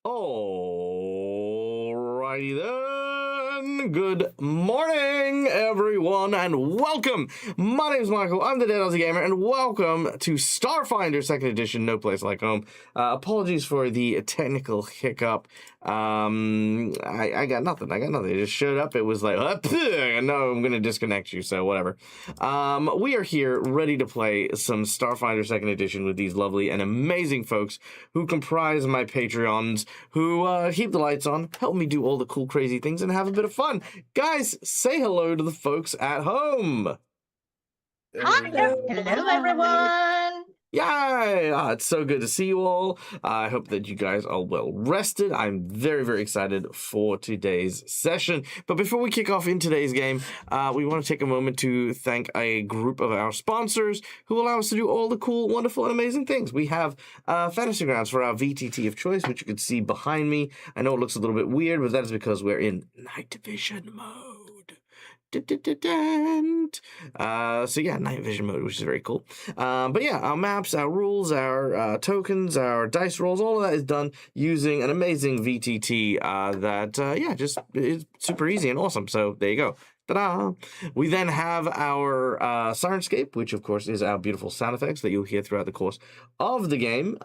Alrighty then. Good morning, everyone, and welcome. My name is Michael. I'm the Dead Aussie Gamer, and welcome to Starfinder Second Edition. No place like home. Apologies for the technical hiccup. I got nothing. It just showed up. It was like, no, I'm gonna disconnect you. So whatever. We are here ready to play some Starfinder Second Edition with these lovely and amazing folks who comprise my Patreons, who keep the lights on, help me do all the cool, crazy things, and have a bit of fun. Guys, say hello to the folks at home. Hi, hello everyone. Yay! It's so good to see you all. I hope that you guys are well rested. I'm very, very excited for today's session. But before we kick off in today's game, we want to take a moment to thank a group of our sponsors who allow us to do all the cool, wonderful, and amazing things. We have Fantasy Grounds for our VTT of choice, which you can see behind me. I know it looks a little bit weird, but that is because we're in night vision mode. So yeah, night vision mode, which is very cool. But yeah, our maps, our rules, our tokens, our dice rolls, all of that is done using an amazing VTT that just is super easy and awesome. So there you go. Ta-da! We then have our Sirenscape, which of course is our beautiful sound effects that you'll hear throughout the course of the game,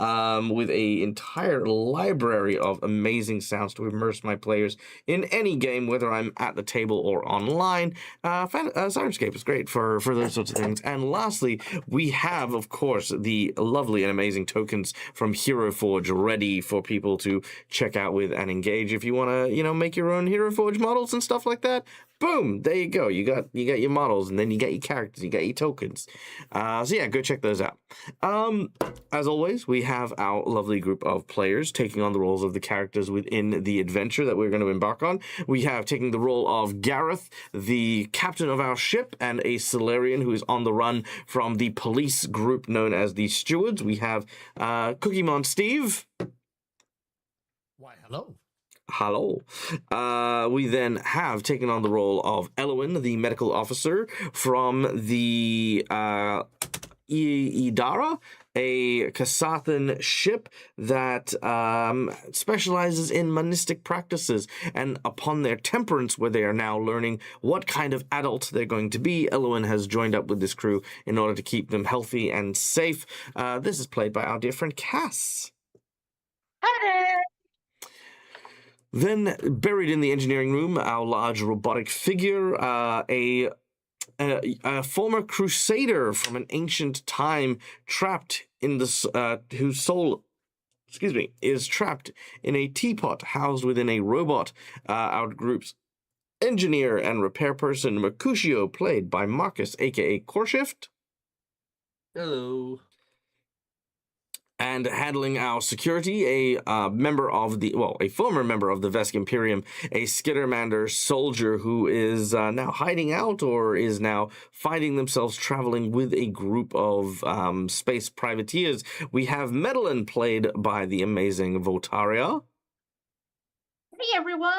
with an entire library of amazing sounds to immerse my players in any game, whether I'm at the table or online. Sirenscape is great for those sorts of things. And lastly, we have, of course, the lovely and amazing tokens from Hero Forge ready for people to check out with and engage. If you want to, make your own Hero Forge models and stuff like that, boom, there you go. You got your models, and then you got your characters, you got your tokens. So yeah, go check those out. As always, we have our lovely group of players taking on the roles of the characters within the adventure that we're going to embark on. We have taking the role of Gareth, the captain of our ship, and a Solarian who is on the run from the police group known as the Stewards. We have Cookie Mon Steve. Why, hello. Hello. We then have taken on the role of Elwyn, the medical officer from the Idara, a Kasathan ship that specializes in monistic practices. And upon their temperance, where they are now learning what kind of adult they're going to be, Elwyn has joined up with this crew in order to keep them healthy and safe. This is played by our dear friend Cass. Hi there. Then, buried in the engineering room, our large robotic figure, a former crusader from an ancient time, trapped in the whose soul, is trapped in a teapot housed within a robot. Our group's engineer and repair person, Mercutio, played by Marcus, aka Korshift. Hello. And handling our security, a former member of the Vesk Imperium, a Skittermander soldier who is now hiding out or is now finding themselves traveling with a group of space privateers. We have Medellin, played by the amazing Votaria. Hey everyone.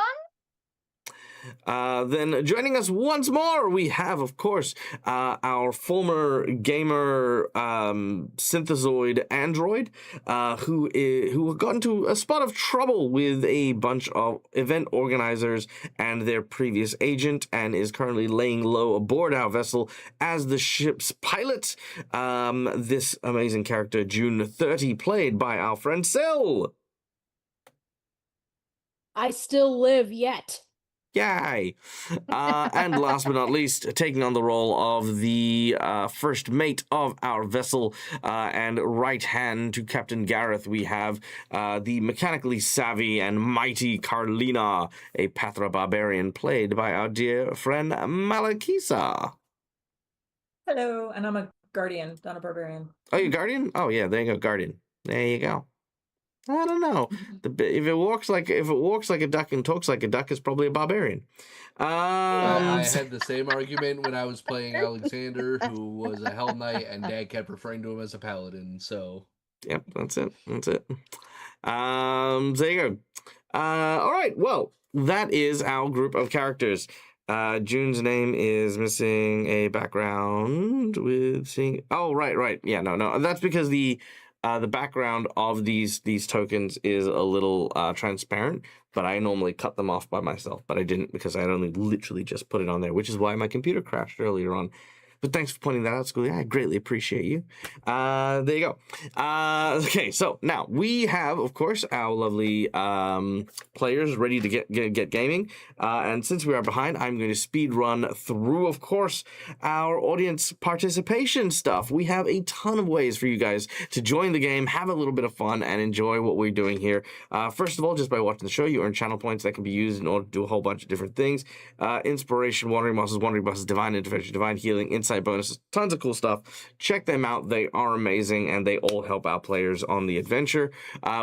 Then joining us once more, we have, of course, our former gamer synthezoid android, who got into a spot of trouble with a bunch of event organizers and their previous agent, and is currently laying low aboard our vessel as the ship's pilot. This amazing character, June 30, played by our friend Syl. I still live yet. Yay! And last but not least, taking on the role of the first mate of our vessel and right hand to Captain Gareth, we have the mechanically savvy and mighty Carlina, a Pathra barbarian, played by our dear friend Malakisa. Hello, and I'm a guardian, not a barbarian. Oh, you're guardian? Oh yeah, there you go, guardian. There you go. I don't know. If it walks like a duck and talks like a duck, it's probably a barbarian. I had the same argument when I was playing Alexander, who was a Hell Knight, and Dad kept referring to him as a paladin. So, yep, that's it. There you go. All right. Well, that is our group of characters. June's name is missing a background with seeing. Oh, right. Yeah, no. That's because the The background of these tokens is a little transparent, but I normally cut them off by myself, but I didn't because I had only literally just put it on there, which is why my computer crashed earlier on. But thanks for pointing that out, Schoolie. I greatly appreciate you. There you go. Okay, so now we have, of course, our lovely players ready to get gaming. And since we are behind, I'm going to speed run through, of course, our audience participation stuff. We have a ton of ways for you guys to join the game, have a little bit of fun, and enjoy what we're doing here. First of all, just by watching the show, you earn channel points that can be used in order to do a whole bunch of different things. Inspiration, wandering buses, divine intervention, divine healing, insight bonuses, tons of cool stuff. Check them out. They are amazing, and they all help our players on the adventure.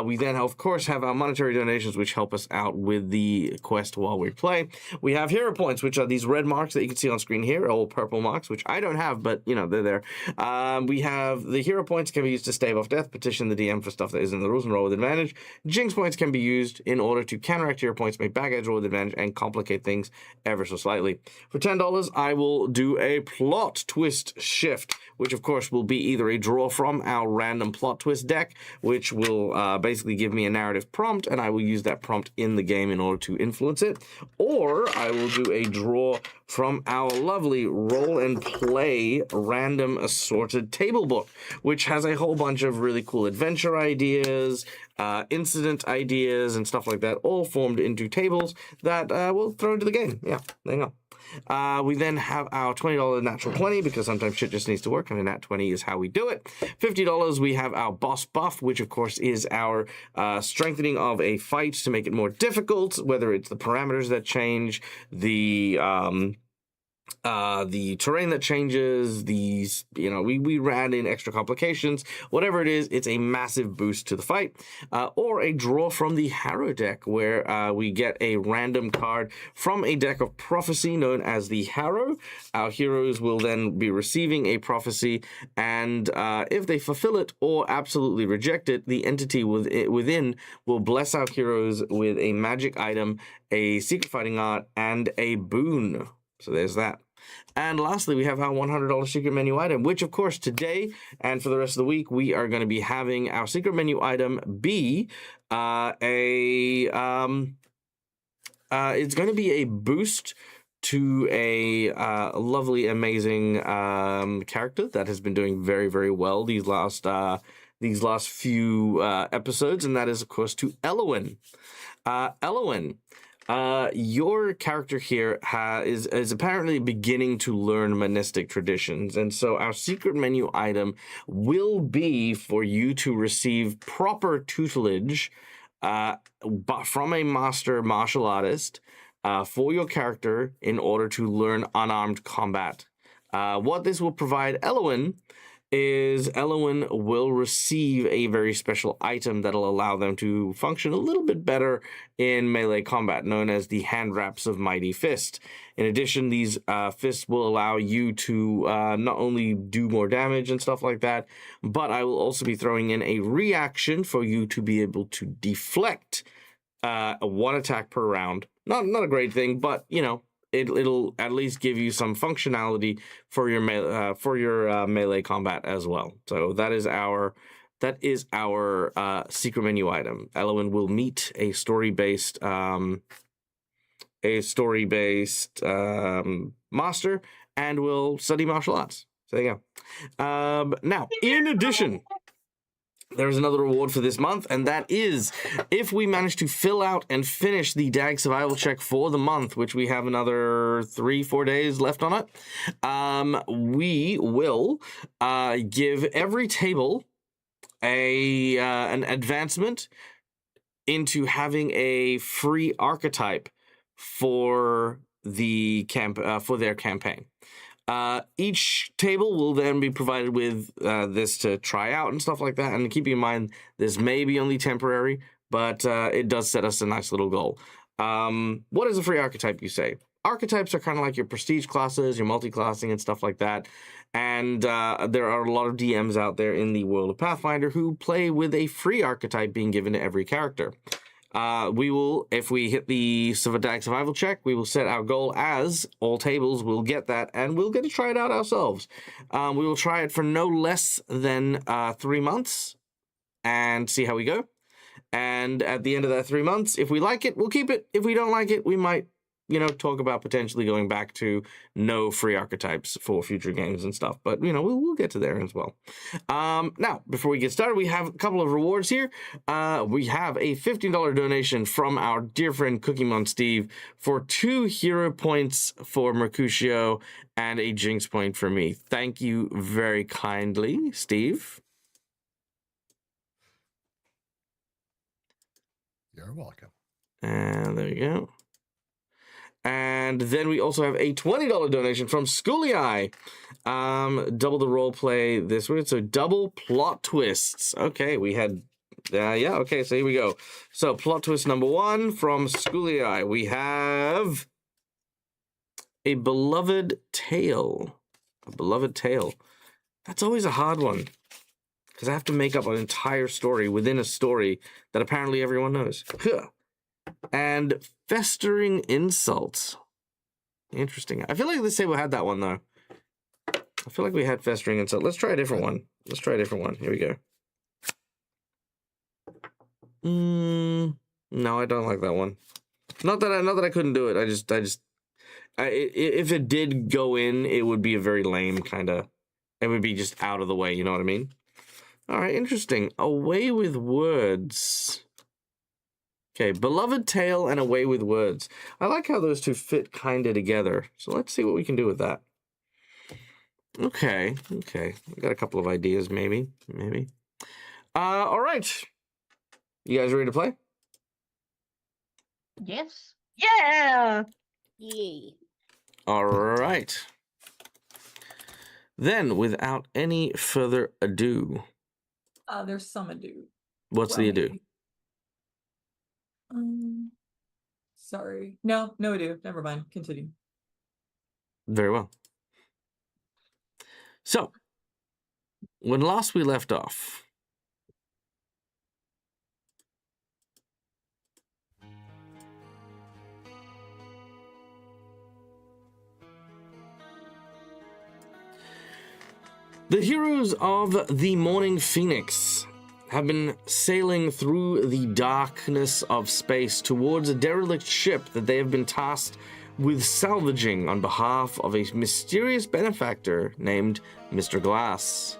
We then, of course, have our monetary donations, which help us out with the quest while we play. We have hero points, which are these red marks that you can see on screen here, or purple marks, which I don't have, but, you know, they're there. We have the hero points can be used to stave off death, petition the DM for stuff that isn't in the rules, and roll with advantage. Jinx points can be used in order to counteract hero points, make back edge roll with advantage, and complicate things ever so slightly. For $10, I will do a plot twist shift, which of course will be either a draw from our random plot twist deck, which will basically give me a narrative prompt, and I will use that prompt in the game in order to influence it, or I will do a draw from our lovely roll and play random assorted table book, which has a whole bunch of really cool adventure ideas, incident ideas, and stuff like that, all formed into tables that we'll throw into the game. Yeah, there you go. We then have our $20 natural 20 because sometimes shit just needs to work, and a nat 20 is how we do it. $50 we have our boss buff, which of course is our strengthening of a fight to make it more difficult, whether it's the parameters that change, the terrain that changes, these, you know, we ran in extra complications, whatever it is, it's a massive boost to the fight. Or a draw from the Harrow deck, where we get a random card from a deck of prophecy known as the Harrow. Our heroes will then be receiving a prophecy, and if they fulfill it or absolutely reject it, the entity within will bless our heroes with a magic item, a secret fighting art, and a boon. So there's that. And lastly, we have our $100 secret menu item, which of course today and for the rest of the week, we are going to be having our secret menu item be it's going to be a boost to a lovely, amazing character that has been doing very, very well these last few episodes, and that is of course to Elowin. Elowin. Your character here is apparently beginning to learn monastic traditions, and so our secret menu item will be for you to receive proper tutelage from a master martial artist for your character in order to learn unarmed combat. What this will provide Elowin is Elowin will receive a very special item that'll allow them to function a little bit better in melee combat, known as the Hand Wraps of Mighty Fist. In addition, these fists will allow you to not only do more damage and stuff like that, but I will also be throwing in a reaction for you to be able to deflect one attack per round. Not a great thing, but, you know, it'll at least give you some functionality for your melee combat as well. So that is our secret menu item. Elowin will meet a story-based master and will study martial arts. So there you go. Now, in addition, there's another reward for this month, and that is if we manage to fill out and finish the DAG survival check for the month, which we have another 3-4 days left on it, we will give every table an advancement into having a free archetype for their campaign. Each table will then be provided with this to try out and stuff like that. And keep in mind, this may be only temporary, but it does set us a nice little goal. What is a free archetype, you say? Archetypes are kind of like your prestige classes, your multi-classing and stuff like that. And there are a lot of DMs out there in the world of Pathfinder who play with a free archetype being given to every character. We will, if we hit the DAG survival check, we will set our goal as all tables will get that, and we'll get to try it out ourselves. We will try it for no less than 3 months, and see how we go. And at the end of that 3 months, if we like it, we'll keep it. If we don't like it, we might, talk about potentially going back to no free archetypes for future games and stuff. But, we'll get to there as well. Now, before we get started, we have a couple of rewards here. We have a $15 donation from our dear friend Cookie Mon Steve for 2 hero points for Mercutio and a Jinx point for me. Thank you very kindly, Steve. You're welcome. And there you go. And then we also have a $20 donation from Schooly Eye. Double the role play this week. So double plot twists. Okay, we had okay, so here we go. So plot twist number 1 from Schooly Eye. We have a beloved tale. A beloved tale. That's always a hard one, because I have to make up an entire story within a story that apparently everyone knows. And festering insults. Interesting. I feel like this table had that one, though. I feel like we had festering insult. Let's try a different one. Here we go. No, I don't like that one. Not that I couldn't do it. If it did go in, it would be a very lame kind of. It would be just out of the way. You know what I mean? All right, interesting. Away with words. Okay, beloved tale and away with words. I like how those two fit kind of together. So let's see what we can do with that. Okay. We got a couple of ideas, maybe. All right. You guys ready to play? Yes. Yeah. Yay. All right. Then, without any further ado. There's some ado. What's the ado? Sorry. No ado. Never mind. Continue. Very well. So, when last we left off, the heroes of the Morning Phoenix have been sailing through the darkness of space towards a derelict ship that they have been tasked with salvaging on behalf of a mysterious benefactor named Mr. Glass.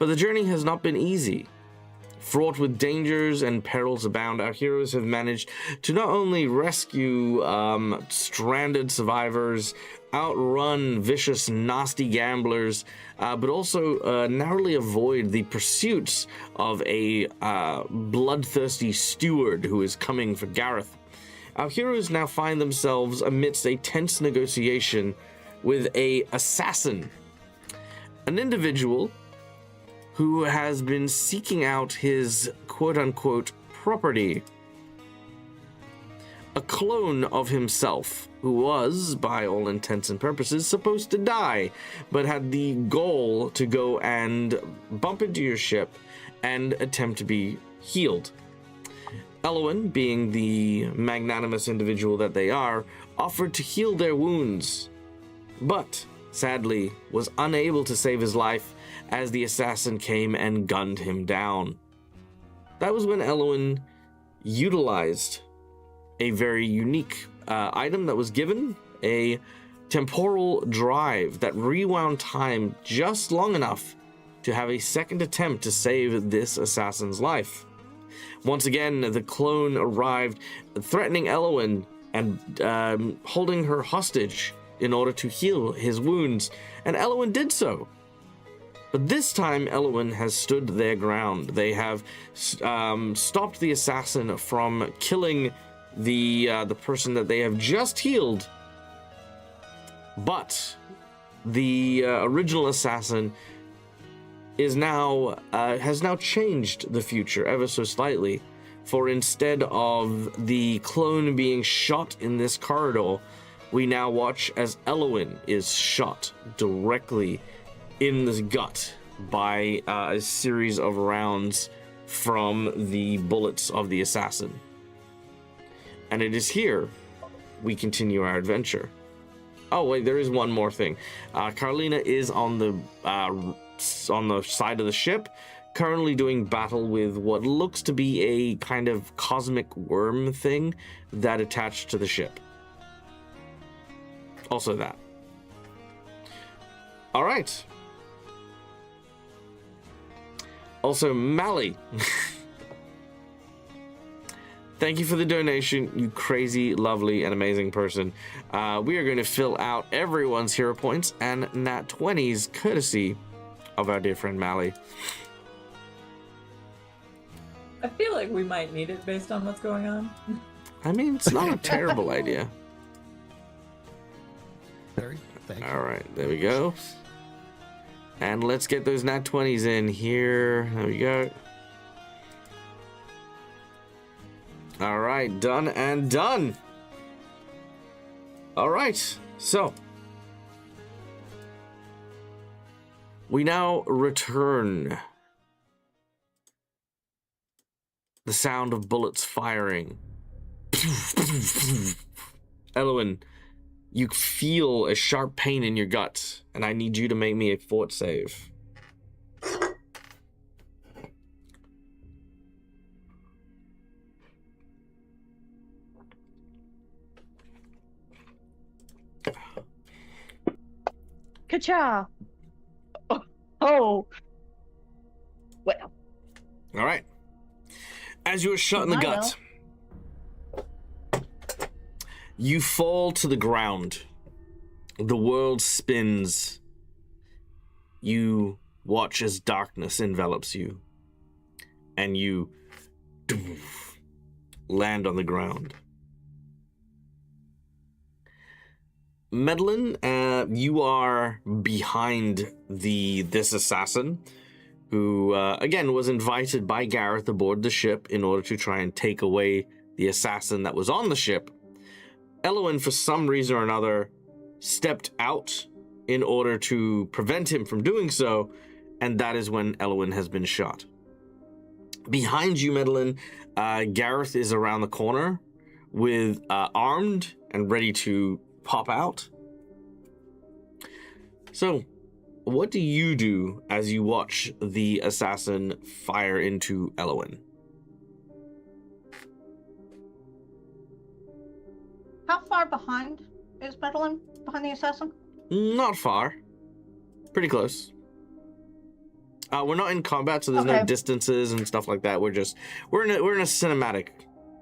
But the journey has not been easy. Fraught with dangers and perils abound, our heroes have managed to not only rescue stranded survivors, outrun vicious, nasty gamblers, but also narrowly avoid the pursuits of a bloodthirsty steward who is coming for Gareth. Our heroes now find themselves amidst a tense negotiation with an assassin, an individual who has been seeking out his quote-unquote property. A clone of himself, who was, by all intents and purposes, supposed to die, but had the goal to go and bump into your ship and attempt to be healed. Elwyn, being the magnanimous individual that they are, offered to heal their wounds, but sadly was unable to save his life as the assassin came and gunned him down. That was when Elwyn utilized a very unique item that was given, a temporal drive that rewound time just long enough to have a second attempt to save this assassin's life. Once again, the clone arrived, threatening Elwyn and holding her hostage in order to heal his wounds, and Elwyn did so. But this time, Elwyn has stood their ground. They have stopped the assassin from killing the person that they have just healed. But the original assassin has now changed the future ever so slightly. For instead of the clone being shot in this corridor, we now watch as Elwyn is shot directly in the gut by a series of rounds from the bullets of the assassin. And it is here we continue our adventure. Oh wait, there is one more thing. Carlina is on the side of the ship, currently doing battle with what looks to be a kind of cosmic worm thing that attached to the ship. Also that. All right. Also, Mally. Thank you for the donation, you crazy, lovely, and amazing person. We are going to fill out everyone's hero points and nat 20s courtesy of our dear friend Mally. I feel like we might need it based on what's going on. I mean, it's not a terrible idea. Thank you. All right, there we go. And let's get those nat 20s in here. There we go. All right, done and done. All right, so we now return. The sound of bullets firing. Elwyn, you feel a sharp pain in your gut, and I need you to make me a fort save. Ka-cha! Oh. Well. All right. As you are shot in the gut, you fall to the ground. The world spins. You watch as darkness envelops you, and you land on the ground. Medlin, you are behind this assassin, who, again, was invited by Gareth aboard the ship in order to try and take away the assassin that was on the ship. Elwyn, for some reason or another, stepped out in order to prevent him from doing so, and that is when Elwyn has been shot. Behind you, Medlin, Gareth is around the corner with armed and ready to pop out. So, what do you do as you watch the assassin fire into Elwyn? How far behind is Medlin behind the assassin? Not far. Pretty close. We're not in combat, so there's no Okay. distances and stuff like that. We're in a cinematic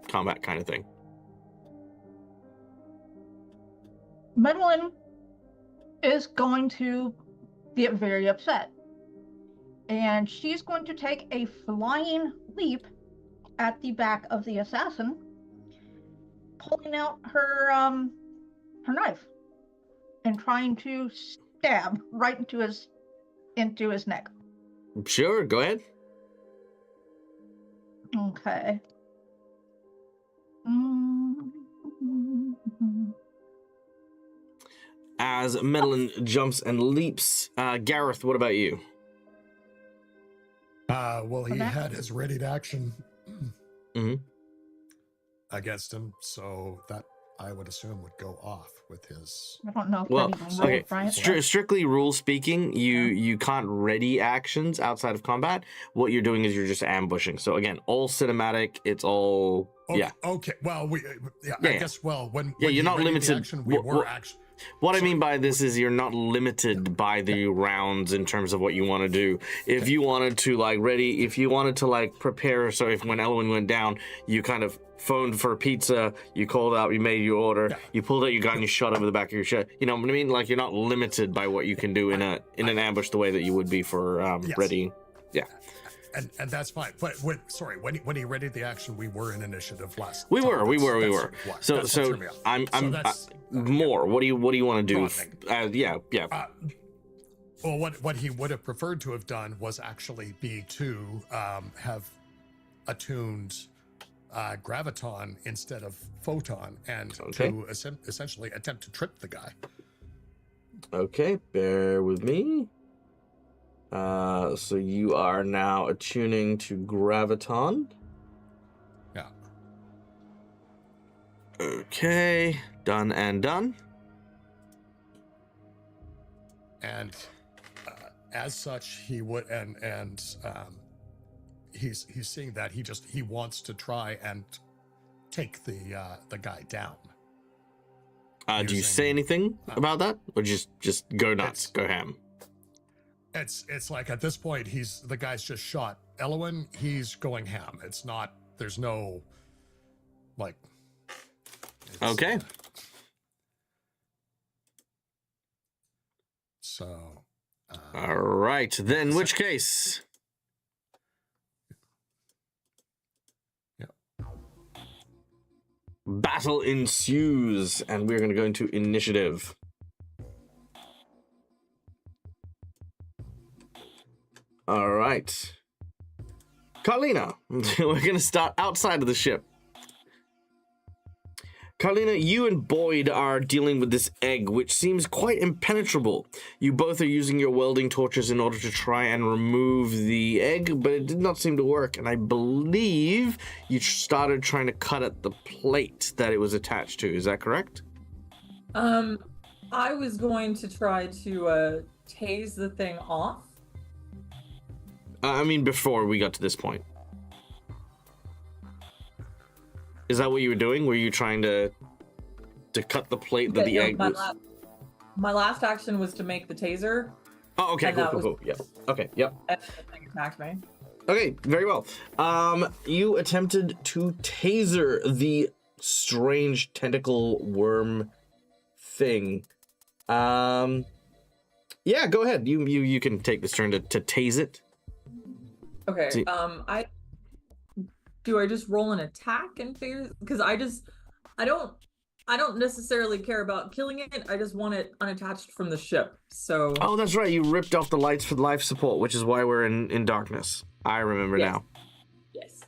combat kind of thing. Medlin is going to get very upset. And she's going to take a flying leap at the back of the assassin, pulling out her knife and trying to stab right into his neck. Sure, go ahead. Okay. As Medlin jumps and leaps, Gareth, what about you? Well, he Okay. had his ready to action Mhm. against him, so that I would assume would go off with his. I don't know if Well, that even okay. rolled, right? Strictly rule speaking, you can't ready actions outside of combat. What you're doing is you're just ambushing. So again, all cinematic. It's all Okay, yeah. Okay. Well, I Yeah. guess. Well, when Yeah, when you're he not readied the limited. Action, we were action. What I Sorry. mean by this is you're not limited by the rounds in terms of what you want to do. If you wanted to if you wanted to prepare, so if when Elwyn went down, you kind of phoned for pizza, you called out, you made your order, Yeah. you pulled out your gun, and you shot over the back of your shirt. You know what I mean? Like you're not limited by what you can do in an ambush the way that you would be for Yes. ready. Yeah. And that's fine. But when he readied the action, we were in initiative last. We time. were. That's why. So That's what threw me off. So that's more. What do you want to do? Broadening. Yeah. Well, what he would have preferred to have done was actually be to have attuned graviton instead of photon, and Okay. to essentially attempt to trip the guy. Okay, bear with me. So you are now attuning to graviton. Yeah. Okay, done and done. And as such, he would, and he's seeing that he wants to try and take the guy down. Do you say anything about that, or just go nuts, go ham? It's like at this point the guy's just shot Elwyn. He's going ham. It's not. There's no like. Okay. So. All right, then. Which case? Battle ensues, and we're going to go into initiative. All right. Carlina, we're going to start outside of the ship. Carlina, you and Boyd are dealing with this egg, which seems quite impenetrable. You both are using your welding torches in order to try and remove the egg, but it did not seem to work, and I believe you started trying to cut at the plate that it was attached to. Is that correct? I was going to try to tase the thing off. I mean, before we got to this point. Is that what you were doing? Were you trying to cut the plate that the egg was? My last action was to make the taser. Oh, okay, cool. Yep. Okay, yep. And the thing attacked me. Okay, very well. You attempted to taser the strange tentacle worm thing. Yeah, go ahead. You can take this turn to tase it. Okay. Do I just roll an attack and figure? Because I don't necessarily care about killing it. I just want it unattached from the ship. So. Oh, that's right. You ripped off the lights for life support, which is why we're in darkness. I remember now. Yes.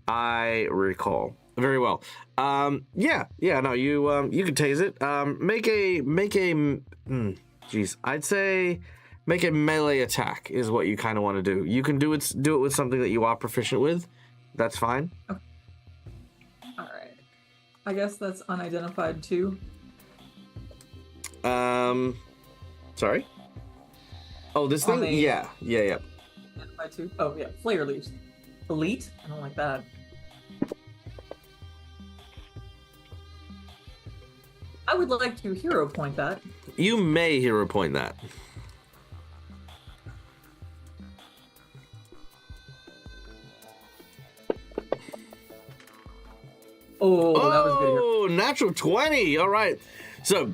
I recall very well. No, you can tase it. I'd say make a melee attack is what you kind of want to do. You can do it with something that you are proficient with. That's fine. Okay. All right. I guess that's unidentified too. Sorry. Oh, this thing. Yeah. Identified too. Oh yeah, flare leaves. Elite. I don't like that. I would like to hero point that. You may hero point that. Oh, that was good. Oh, natural 20. All right. So,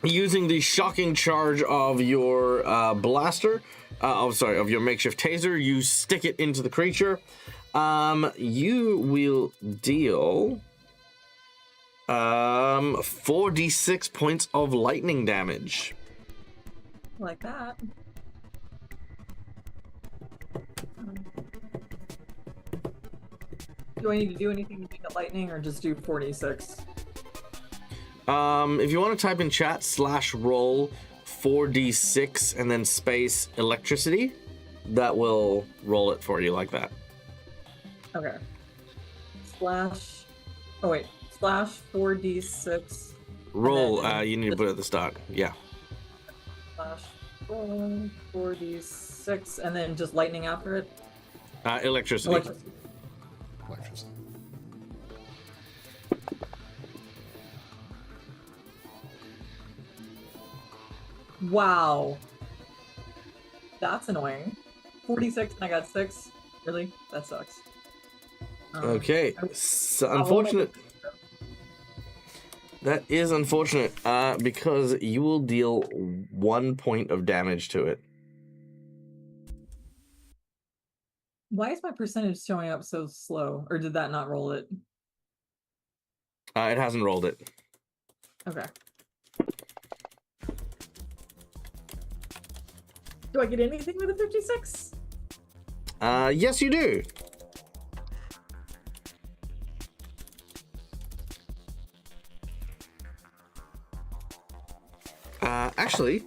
using the shocking charge of your blaster, of your makeshift taser, you stick it into the creature. You will deal 4d6 points of lightning damage. Like that. Do I need to do anything to get lightning, or just do 4d6? If you want to type in chat /roll 4d6 and then space electricity, that will roll it for you like that. Okay. Slash 4d6. Roll, you need to put it at the start. Yeah. Slash roll 4d6, and then just lightning after it. Electricity. Electricity. Wow. That's annoying. 46 and I got 6. Really? That sucks. Okay. So unfortunate. That is unfortunate, because you will deal 1 point of damage to it. Why is my percentage showing up so slow? Or did that not roll it? It hasn't rolled it. Okay. Do I get anything with a 56? Yes, you do. Actually,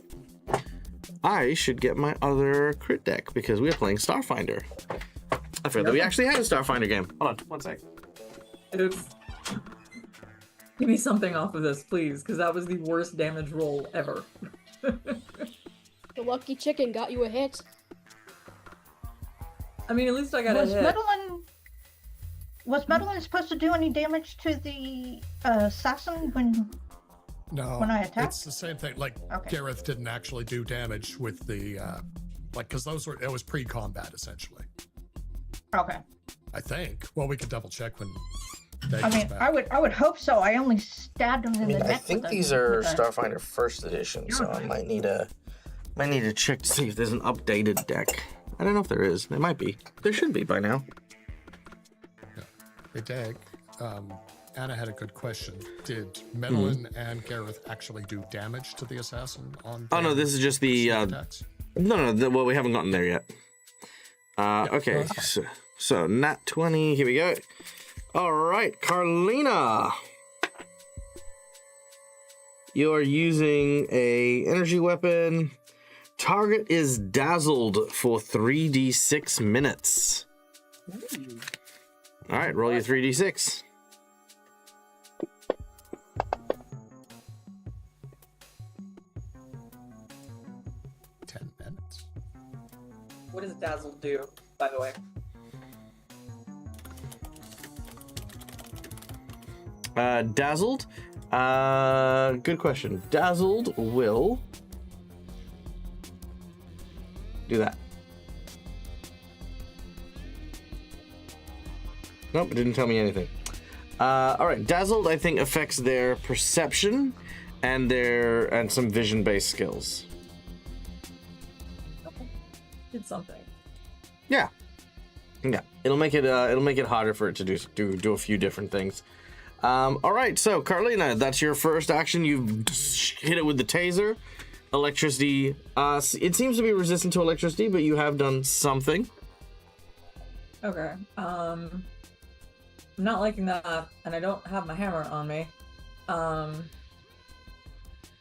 I should get my other crit deck because we are playing Starfinder. I forgot that we actually had a Starfinder game. Hold on, 1 sec. Oops. Give me something off of this, please, because that was the worst damage roll ever. The lucky chicken got you a hit. I mean, at least I got a hit. Was Madeline supposed to do any damage to the assassin when I attacked? It's the same thing. Like Okay. Gareth didn't actually do damage with the because it was pre-combat essentially. Okay. I think. Well, we could double check when. I mean, I would hope so. I only stabbed him in the neck. I think these are Starfinder First Edition, so I might need to check to see if there's an updated deck. I don't know if there is. There might be. There should be by now. Hey, Dag, Anna had a good question. Did Madeline and Gareth actually do damage to the assassin on? Oh no, this is just the attacks? no. Well, we haven't gotten there yet. Okay, so nat 20. Here we go. All right, Carlina. You're using a energy weapon. Target is dazzled for 3d6 minutes. All right, roll your 3d6. minutes. What does Dazzle do, by the way? Dazzled? Good question. Dazzled will do that. Nope, it didn't tell me anything. All right, Dazzled, I think, affects their perception and some vision-based skills. Okay. Did something. Yeah. It'll make it harder for it to do a few different things. All right, so Carlina, that's your first action. You've hit it with the taser. Electricity. It seems to be resistant to electricity, but you have done something. Okay. I'm not liking that, and I don't have my hammer on me. I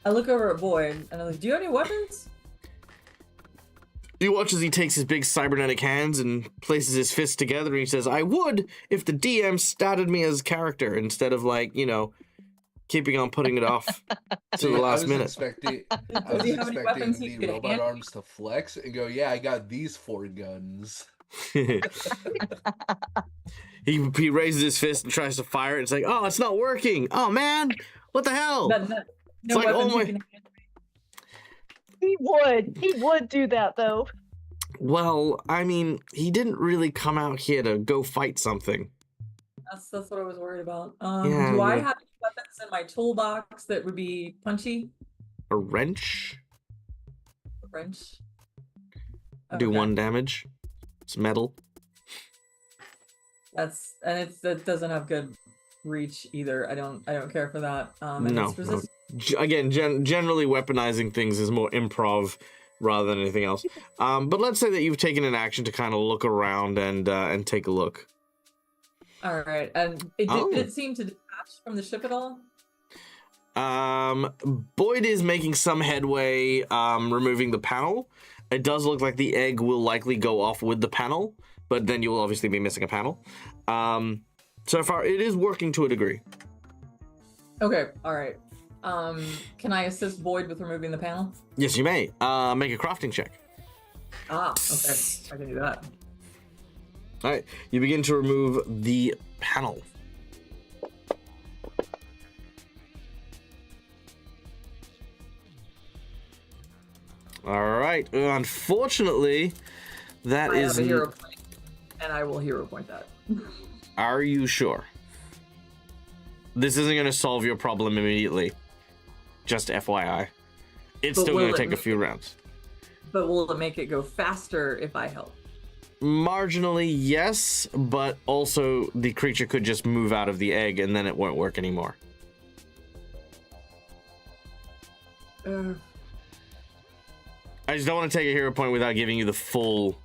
look over at Boyd, and I'm like, do you have any weapons? You watch as he takes his big cybernetic hands and places his fists together, and he says, I would if the DM statted me as character instead of, like, keeping on putting it off to the last minute. I was expecting the robot arms to flex and go, yeah, I got these 4 guns. He raises his fist and tries to fire it. It's like, oh, it's not working. Oh, man. What the hell? No like, oh my... He would do that though. Well, I mean, he didn't really come out here to go fight something. That's what I was worried about. Yeah, do I have any weapons in my toolbox that would be punchy? A wrench? A wrench? Do 1 damage. It's metal. It doesn't have good reach either. I don't care for that. No. Again, generally weaponizing things is more improv rather than anything else. But let's say that you've taken an action to kind of look around and take a look. All right, and did it seem to detach from the ship at all? Boyd is making some headway removing the panel. It does look like the egg will likely go off with the panel, but then you will obviously be missing a panel. So far, it is working to a degree. Okay, all right. Can I assist Boyd with removing the panel? Yes, you may. Make a crafting check. Okay. I can do that. All right, you begin to remove the panel. All right. Unfortunately, that is. I have a hero point, and I will hero point that. Are you sure? This isn't going to solve your problem immediately. Just FYI. It's still going to take a few rounds. But will it make it go faster if I help? Marginally, yes, but also the creature could just move out of the egg and then it won't work anymore. I just don't want to take a hero point without giving you the full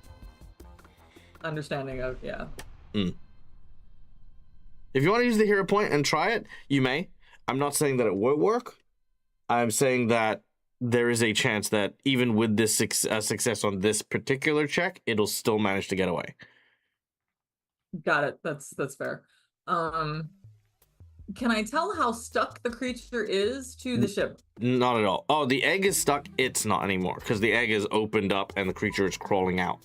understanding of, yeah. If you want to use the hero point and try it, you may. I'm not saying that it won't work. I'm saying that there is a chance that even with this success on this particular check, it'll still manage to get away. Got it. That's fair. Can I tell how stuck the creature is to the ship? Not at all. Oh, the egg is stuck. It's not anymore because the egg is opened up and the creature is crawling out.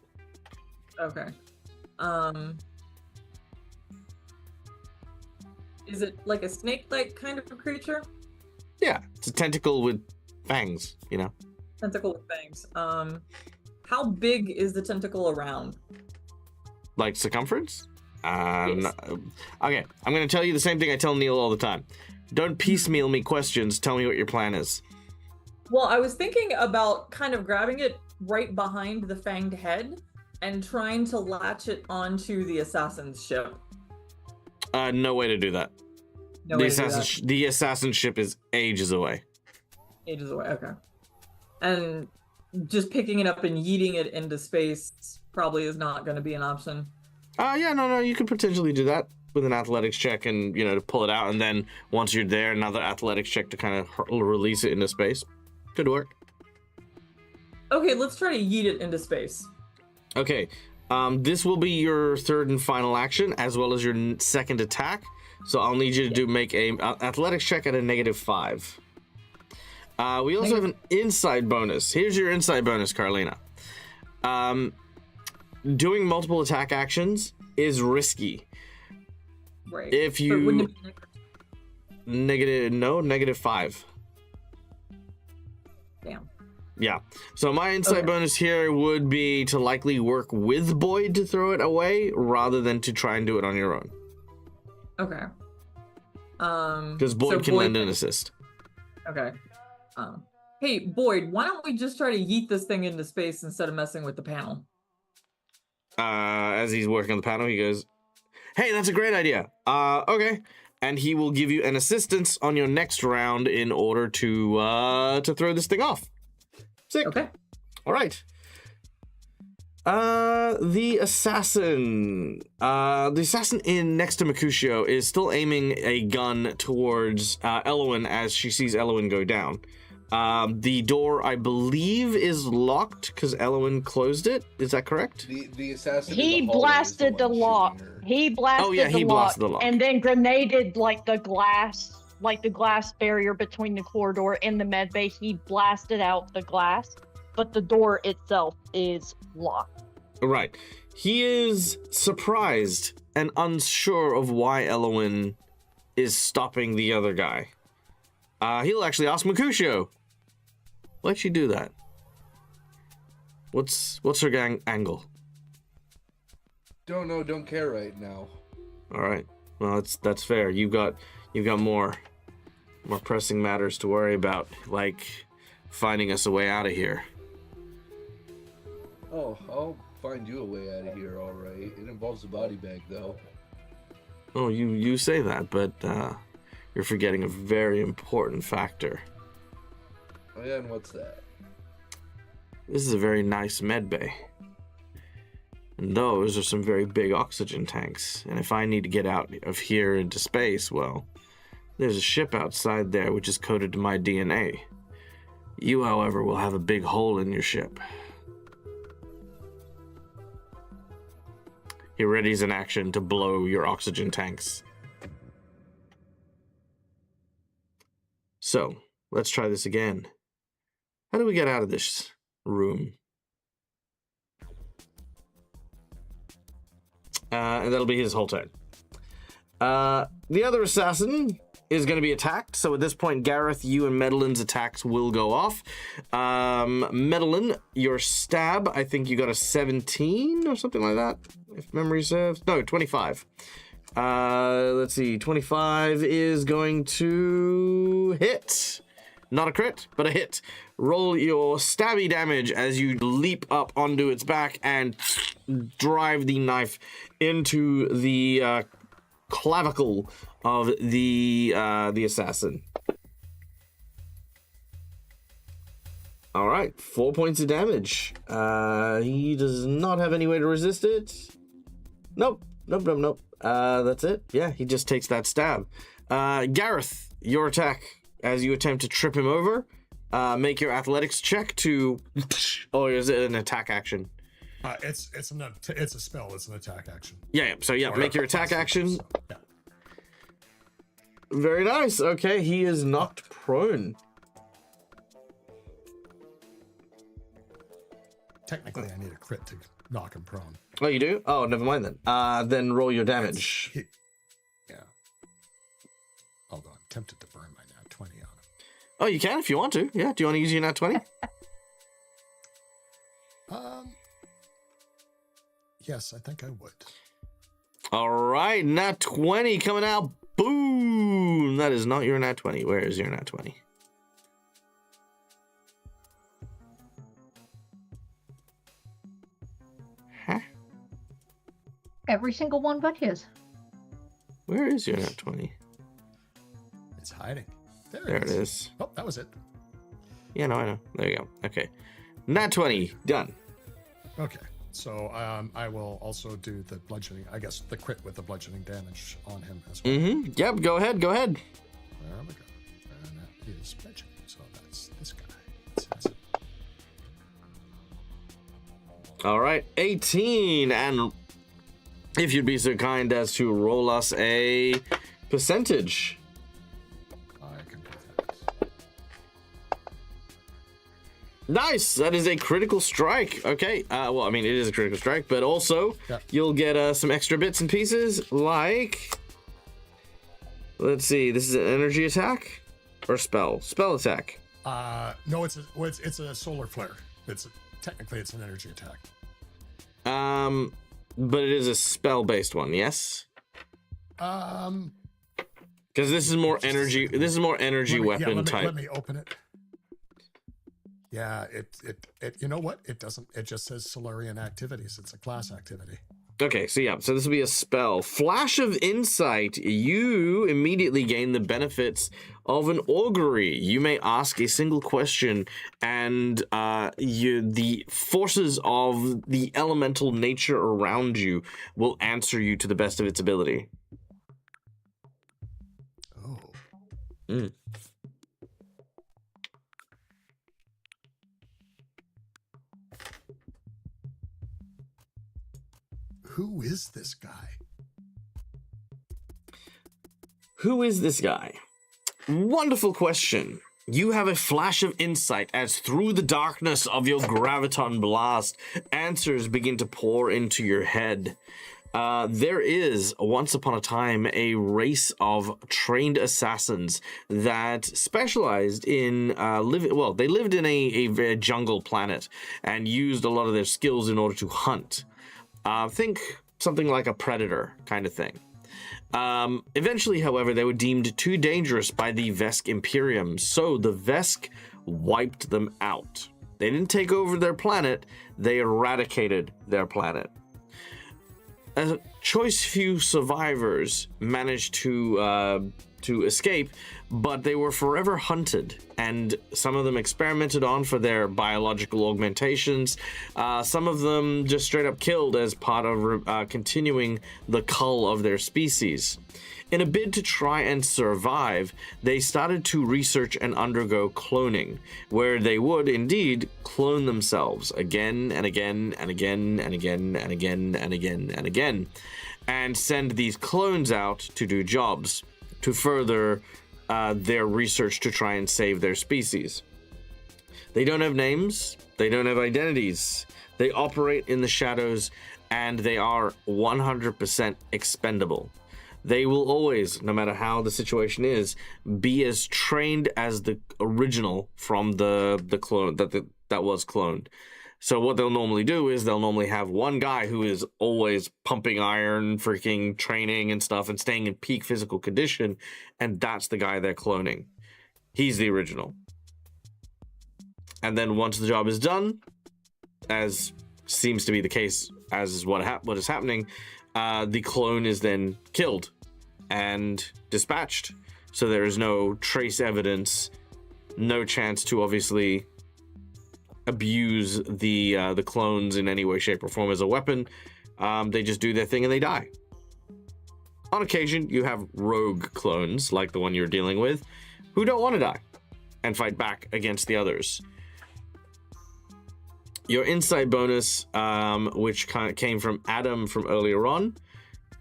Okay. Is it like a snake-like kind of a creature? Yeah, it's a tentacle with fangs, you know. Tentacle with fangs. How big is the tentacle around? Like circumference? Yes. Okay, I'm gonna tell you the same thing I tell Neil all the time. Don't piecemeal me questions. Tell me what your plan is. Well, I was thinking about kind of grabbing it right behind the fanged head and trying to latch it onto the assassin's ship. No way to do that. No way to do that. The assassin ship is ages away. Ages away, okay. And just picking it up and yeeting it into space probably is not going to be an option. Yeah, no, you could potentially do that with an athletics check and, you know, to pull it out, and then once you're there, another athletics check to kind of release it into space. Could work. Okay, let's try to yeet it into space. Okay, this will be your third and final action, as well as your second attack. So I'll need you to make a athletics check at a -5. We also have an inside bonus. Here's your inside bonus, Carlina. Doing multiple attack actions is risky. Right. If But wouldn't you it be -5. Damn. Yeah. So my inside bonus here would be to likely work with Boyd to throw it away rather than to try and do it on your own. Okay. Because Boyd can lend an assist. Okay. Hey, Boyd, why don't we just try to yeet this thing into space instead of messing with the panel? As he's working on the panel, he goes, "Hey, that's a great idea. Okay." And he will give you an assistance on your next round in order to throw this thing off. Sick. Okay. All right. The assassin in next to Mercutio is still aiming a gun towards Elwyn as she sees Elwyn go down. The door, I believe, is locked because Elwyn closed it. Is that correct? The assassin. He blasted the lock. He blasted blasted the lock. and then grenaded like the glass barrier between the corridor and the med bay. He blasted out the glass, but the door itself is locked. Right. He is surprised and unsure of why Elwyn is stopping the other guy. He'll actually ask Mercutio, why'd she do that? What's her angle? Don't know, don't care right now. All right. Well, that's fair. You've got more pressing matters to worry about, like finding us a way out of here. Oh, I'll find you a way out of here, all right. It involves a body bag, though. Oh, you say that, but you're forgetting a very important factor. Oh yeah, and what's that? This is a very nice med bay. And those are some very big oxygen tanks. And if I need to get out of here into space, well, there's a ship outside there which is coded to my DNA. You, however, will have a big hole in your ship. He readies an action to blow your oxygen tanks. So, let's try this again. How do we get out of this room? And that'll be his whole turn. The other assassin is going to be attacked. So at this point, Gareth, you and Medellin's attacks will go off. Medellin, your stab, I think you got a 17 or something like that, if memory serves. No, 25. Let's see. 25 is going to hit. Not a crit, but a hit. Roll your stabby damage as you leap up onto its back and drive the knife into the clavicle of the assassin. All right, 4 points of damage. He does not have any way to resist it. Nope. That's it. Yeah, he just takes that stab. Gareth, your attack as you attempt to trip him over. Make your athletics check to, or is it an attack action? It's a spell. It's an attack action. Yeah. So yeah, Or make your attack action. So, yeah. Very nice. Okay, he is knocked prone. Technically, I need a crit to knock him prone. Oh, you do? Oh, never mind then. Then roll your damage. Yeah. Although I'm tempted to burn my nat 20 on him. Oh, you can if you want to. Yeah. Do you want to use your nat 20? Yes, I think I would. All right, nat 20 coming out. Boom! That is not your nat 20. Where is your nat 20? Huh? Every single one but his. Where is your nat 20? It's hiding. There it is. Oh, that was it. Yeah, no, I know. There you go. Okay. Nat 20. Done. Okay. So I will also do the bludgeoning, I guess the crit with the bludgeoning damage on him as well. Mm-hmm. Yep, go ahead. Go ahead. There we go. And that is bludgeoning. So that's this guy. All right. 18. And if you'd be so kind as to roll us a percentage. I can do that. Nice. That is a critical strike. Okay. Well, I mean, it is a critical strike, but also you'll get some extra bits and pieces like, let's see, this is an energy attack or spell attack. No, it's a solar flare. Technically it's an energy attack. But it is a spell-based one. Yes. Because this is more energy. This is more energy weapon type. Let me open it. Yeah, it you know what? It doesn't. It just says Solarian activities. It's a class activity. Okay, so yeah, so this will be a spell. Flash of Insight. You immediately gain the benefits of an augury. You may ask a single question, and the forces of the elemental nature around you will answer you to the best of its ability. Oh. Mm. Who is this guy? Who is this guy? Wonderful question. You have a flash of insight as through the darkness of your graviton blast, answers begin to pour into your head. There is, once upon a time, a race of trained assassins that specialized in they lived in a jungle planet and used a lot of their skills in order to hunt. Think something like a predator kind of thing. Eventually, however, they were deemed too dangerous by the Vesk Imperium, so the Vesk wiped them out. They didn't take over their planet, they eradicated their planet. A choice few survivors managed to escape, but they were forever hunted, and some of them experimented on for their biological augmentations. Some of them just straight up killed as part of continuing the cull of their species. In a bid to try and survive, they started to research and undergo cloning, where they would indeed clone themselves again and again and again and again and again and again and again, and send these clones out to do jobs to further their research to try and save their species. They don't have names, they don't have identities, they operate in the shadows, and they are 100% expendable. They will always, no matter how the situation is, be as trained as the original from the clone that was cloned. So what they'll normally do is they'll normally have one guy who is always pumping iron, freaking training and stuff and staying in peak physical condition, and that's the guy they're cloning. He's the original. And then once the job is done, as seems to be the case, as is what is happening, the clone is then killed and dispatched. So there is no trace evidence, no chance to obviously abuse the clones in any way, shape, or form as a weapon. They just do their thing and they die. On occasion, you have rogue clones, like the one you're dealing with, who don't want to die and fight back against the others. Your insight bonus, which kind of came from Adam from earlier on,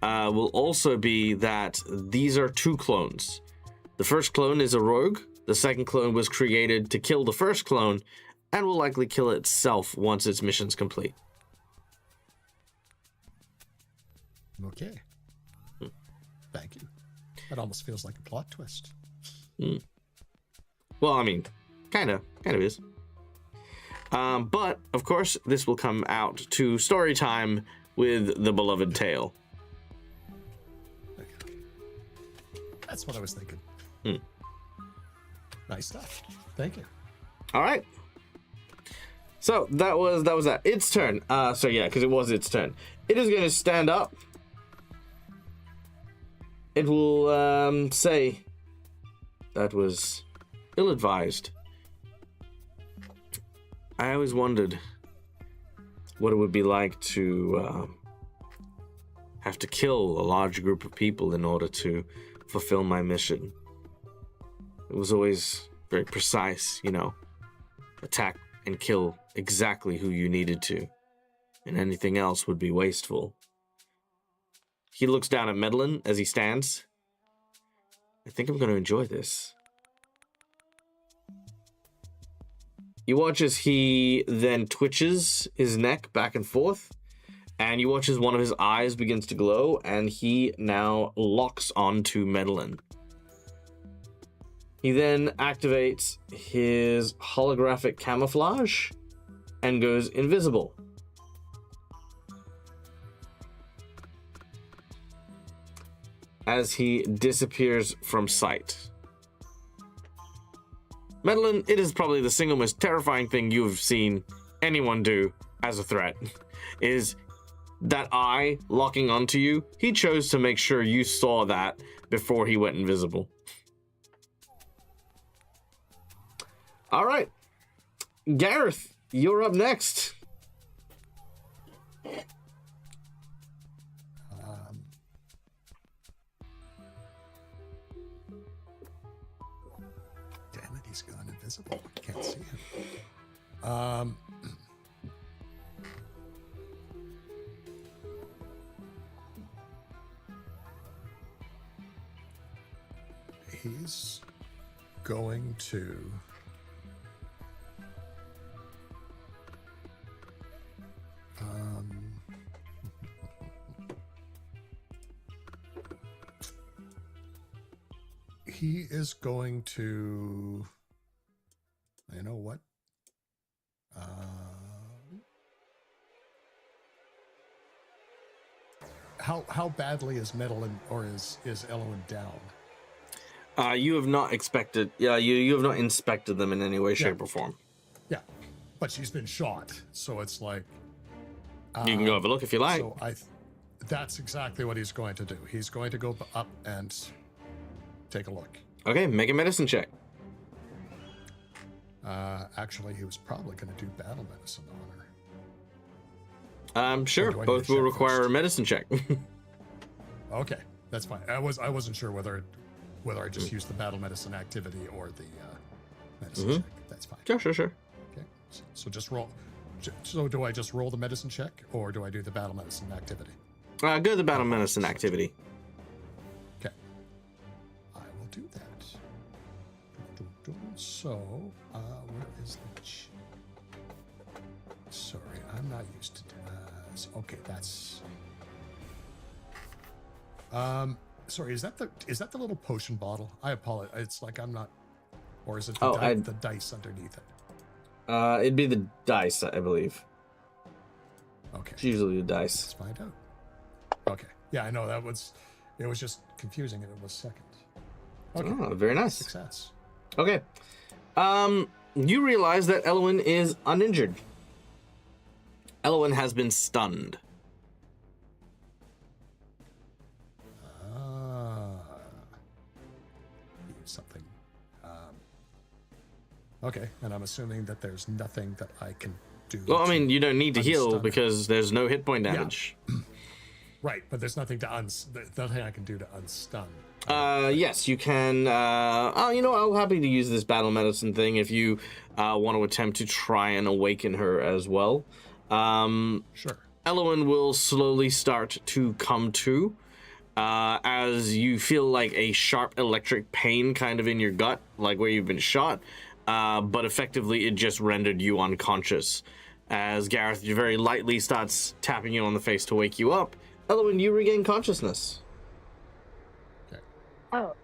will also be that these are two clones. The first clone is a rogue. The second clone was created to kill the first clone and will likely kill itself once its mission's complete. Okay. Thank you. That almost feels like a plot twist. Well, I mean, kind of is. But of course, this will come out to story time with the beloved tale. Okay. That's what I was thinking. Nice stuff. Thank you. All right. So that was that. Its turn. So yeah, because it was its turn. It is going to stand up. It will say, "That was ill-advised. I always wondered what it would be like to have to kill a large group of people in order to fulfill my mission. It was always very precise, you know, attack and kill exactly who you needed to, and anything else would be wasteful." He looks down at Medlin as he stands. I think I'm going to enjoy this. You watch as he then twitches his neck back and forth, and you watch as one of his eyes begins to glow, and he now locks onto Medlin. He then activates his holographic camouflage and goes invisible. As he disappears from sight. Medlin, it is probably the single most terrifying thing you have seen anyone do as a threat. Is that eye locking onto you. He chose to make sure you saw that before he went invisible. All right. Gareth, you're up next. Damn it, he's gone invisible. Can't see him. He's going to he is going to, you know what? How badly is Medlin or is Elwyn down? You have not expected. Yeah, you have not inspected them in any way, shape, or form. Yeah, but she's been shot, so it's like You can go have a look if you like. So that's exactly what he's going to do. He's going to go up and take a look. Okay, make a medicine check. Actually, he was probably going to do battle medicine on her. Sure. Both will require a medicine check. Okay, that's fine. I wasn't sure whether I just used the battle medicine activity or the medicine check. That's fine. Sure. Okay, so just roll. So do I just roll the medicine check, or do I do the battle medicine activity? Go to the battle medicine activity. Okay, I will do that. So, where is the? Sorry, I'm not used to. Okay, that's. Sorry, is that the little potion bottle? I apologize. It's like I'm not. Or is it the dice underneath it? It'd be the dice, I believe. Okay. It's usually the dice. Let's find out. Okay. Yeah, I know it was just confusing and it was second. Okay. Oh, very nice. Success. Okay. You realize that Elwyn is uninjured. Elwyn has been stunned. Something. Okay, and I'm assuming that there's nothing that I can do. Well, I mean, you don't need to heal because there's no hit point damage. Yeah. Right, but there's nothing nothing I can do to unstun. Yes, you can. I'm happy to use this battle medicine thing if you want to attempt to try and awaken her as well. Sure. Elwyn will slowly start to come to as you feel like a sharp electric pain kind of in your gut, like where you've been shot, but effectively it just rendered you unconscious. As Gareth very lightly starts tapping you on the face to wake you up, Elowen, you regain consciousness. Oh.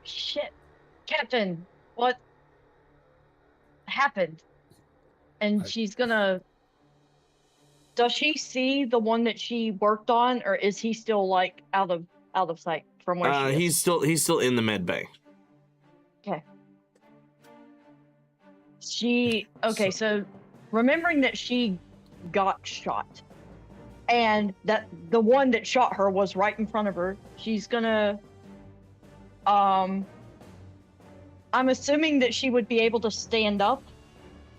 Shit. Captain, what happened? And she's gonna... Does she see the one that she worked on, or is he still like out of sight from where she is? He's still in the med bay. Okay. Okay, so remembering that she got shot and that the one that shot her was right in front of her, she's gonna I'm assuming that she would be able to stand up.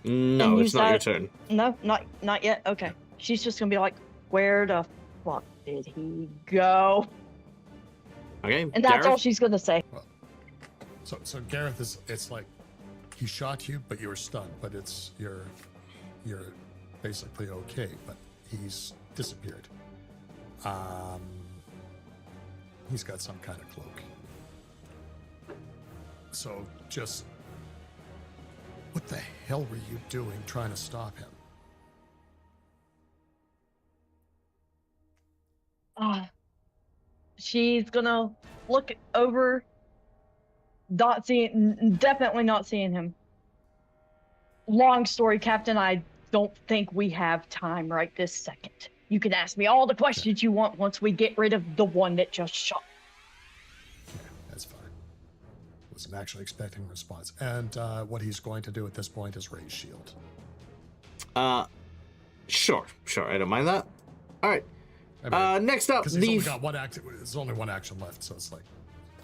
No, it's not your turn. No, not yet. Okay. She's just gonna be like, where the fuck did he go? Okay. And that's Gareth? all she's gonna say. Well, so Gareth it's like he shot you, but you were stunned, but you're basically okay, but he's disappeared. He's got some kind of cloak. So just what the hell were you doing trying to stop him? She's gonna look over, definitely not seeing him. Long story, Captain, I don't think we have time right this second. You can ask me all the questions you want once we get rid of the one that just shot. Yeah, that's fine. Wasn't actually expecting a response. And what he's going to do at this point is raise shield. Sure. I don't mind that. All right. I mean, next up, because he's only got one action. There's only one action left, so it's like.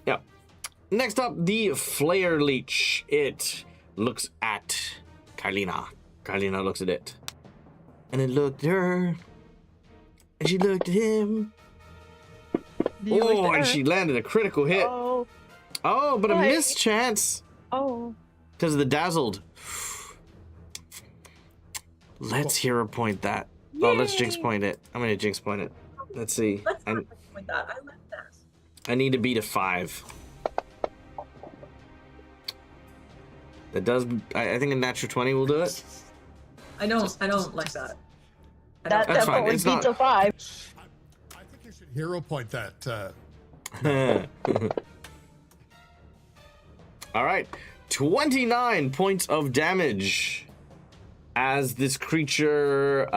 Yeah. Next up, the Flare Leech. It looks at Carlina. Carlina looks at it. And it looked at her. And she looked at him. And she landed a critical hit. Oh, but a missed chance. Oh. Because of the dazzled. Let's hero point that. Yay. Oh, let's jinx point it. I'm going to jinx point it. Let's see. Let's not point that. I like that. I need to beat a 5. That does. I think a natural 20 will do it. I don't like that. That That's fine. definitely It's beats not- a 5. I think you should hero point that. All right. 29 points of damage as this creature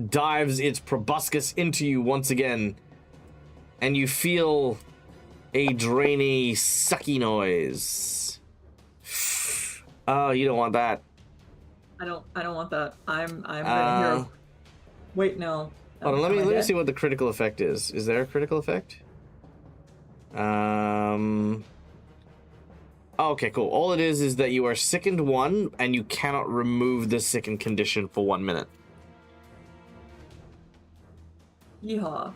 dives its proboscis into you once again, and you feel a drainy, sucky noise. Oh, you don't want that. I don't want that. I'm gonna hero. Wait, no. Hold on, let me see what the critical effect is. Is there a critical effect? Okay, cool. All it is that you are sickened 1, and you cannot remove the sickened condition for 1 minute. Yeehaw.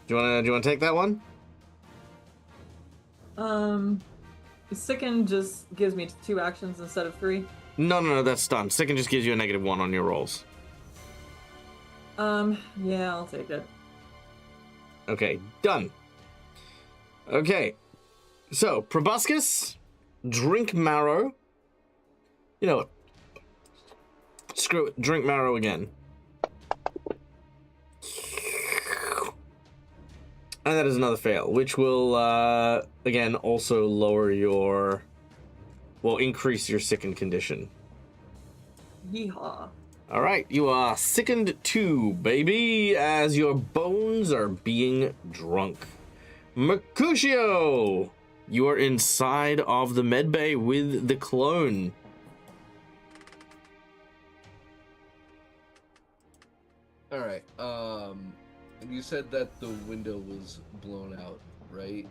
Do you wanna take that one? Sicken just gives me 2 actions instead of 3. No, that's done. Sicken just gives you a -1 on your rolls. Yeah, I'll take it. Okay, done. Okay, so proboscis, drink marrow. You know what? Screw it. Drink marrow again. And that is another fail, which will again also lower your, well, increase your sickened condition. Yeehaw. All right, you are sickened 2, baby, as your bones are being drunk. Mercutio, you are inside of the medbay with the clone. All right. You said that the window was blown out, right?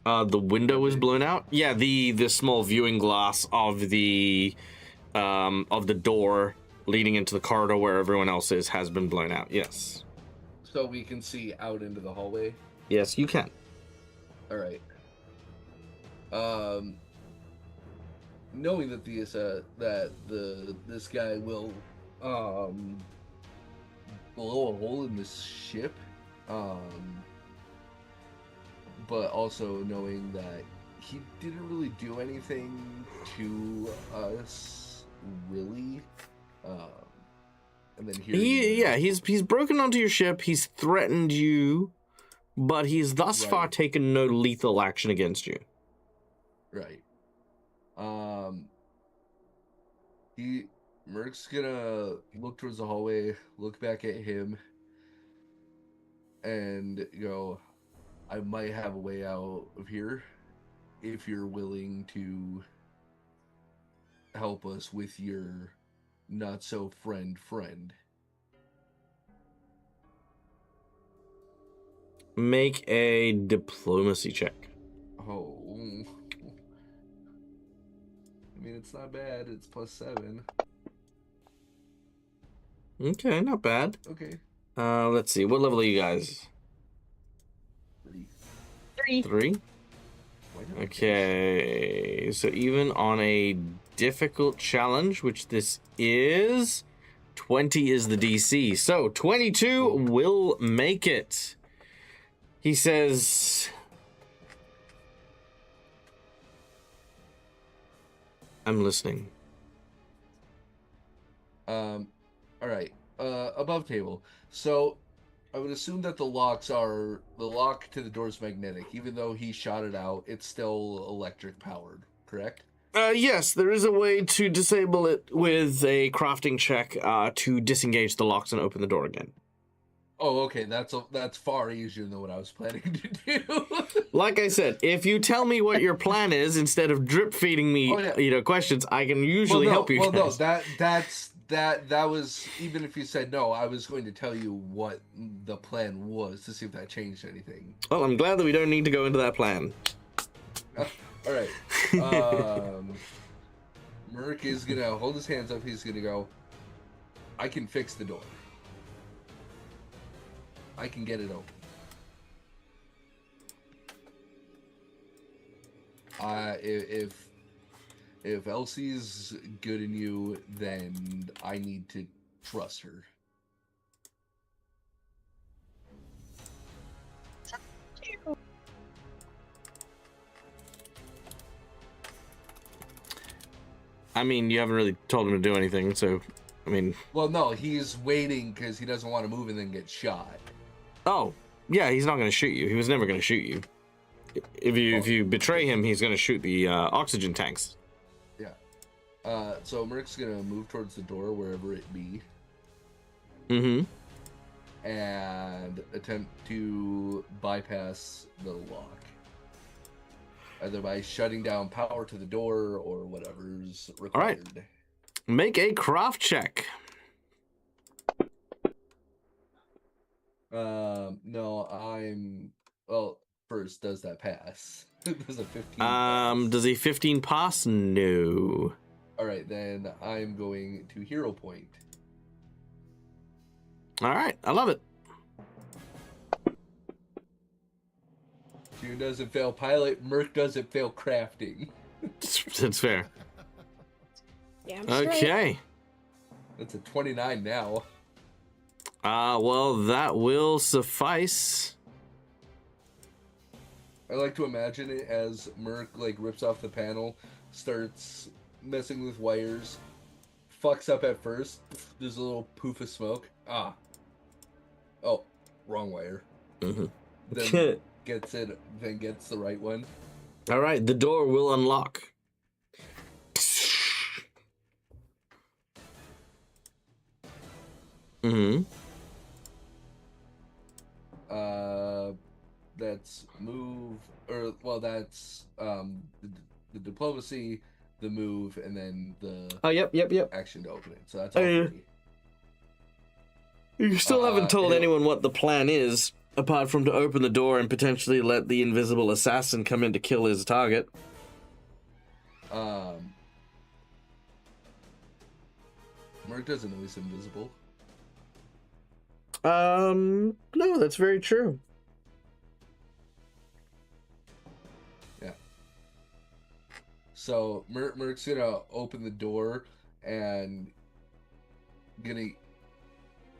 The window was blown out. Yeah, the small viewing glass of the door leading into the corridor where everyone else is has been blown out. Yes. So we can see out into the hallway. Yes, you can. All right. Knowing that this guy will blow a hole in this ship, but also knowing that he didn't really do anything to us, really. And then here. He's broken onto your ship. He's threatened you, but he's thus far taken no lethal action against you. Right. Merc's gonna look towards the hallway, look back at him, and go, I might have a way out of here if you're willing to help us with your not so friend. Make a diplomacy check. Oh. I mean, it's not bad. It's +7. Okay, not bad. Okay. Let's see. What level are you guys? 3. 3? Okay. So even on a difficult challenge, which this is, 20 is the DC. So 22 will make it. He says, I'm listening. All right. Above table. So I would assume that the lock to the door is magnetic. Even though he shot it out, it's still electric powered, correct? Yes, there is a way to disable it with a crafting check to disengage the locks and open the door again. Oh, okay. That's far easier than what I was planning to do. Like I said, if you tell me what your plan is instead of drip feeding me, questions, I can usually help you. Well, guys. no, that was, even if you said no, I was going to tell you what the plan was to see if that changed anything. Well, I'm glad that we don't need to go into that plan. All right. Merc is gonna hold his hands up. He's gonna go, I can fix the door. I can get it open. If Elsie's good in you, then I need to trust her. I mean, you haven't really told him to do anything, so, I mean... Well, no, he's waiting because he doesn't want to move and then get shot. Oh, yeah, he's not going to shoot you. He was never going to shoot you. If you betray him, he's going to shoot the oxygen tanks. Yeah. So Merc's going to move towards the door, wherever it be. Mm-hmm. And attempt to bypass the lock. Either by shutting down power to the door or whatever's required. All right. Make a craft check. No, well, first, does that pass? Does a 15 pass? Does a 15 pass? No. Alright, then I'm going to hero point. Alright, I love it. June doesn't fail pilot, Merc doesn't fail crafting. That's fair. Yeah, okay. That's a 29 now. Well, that will suffice. I like to imagine it as Merc, rips off the panel, starts messing with wires, fucks up at first, there's a little poof of smoke. Oh, wrong wire. Mm-hmm. Then gets the right one. All right, the door will unlock. Mm-hmm. That's move, that's the diplomacy, the move, and then the yep. action to open it. So that's all three. You still haven't told anyone what the plan is, apart from to open the door and potentially let the invisible assassin come in to kill his target. Merc doesn't know he's invisible. No, that's very true. Yeah. So Merc's gonna open the door and gonna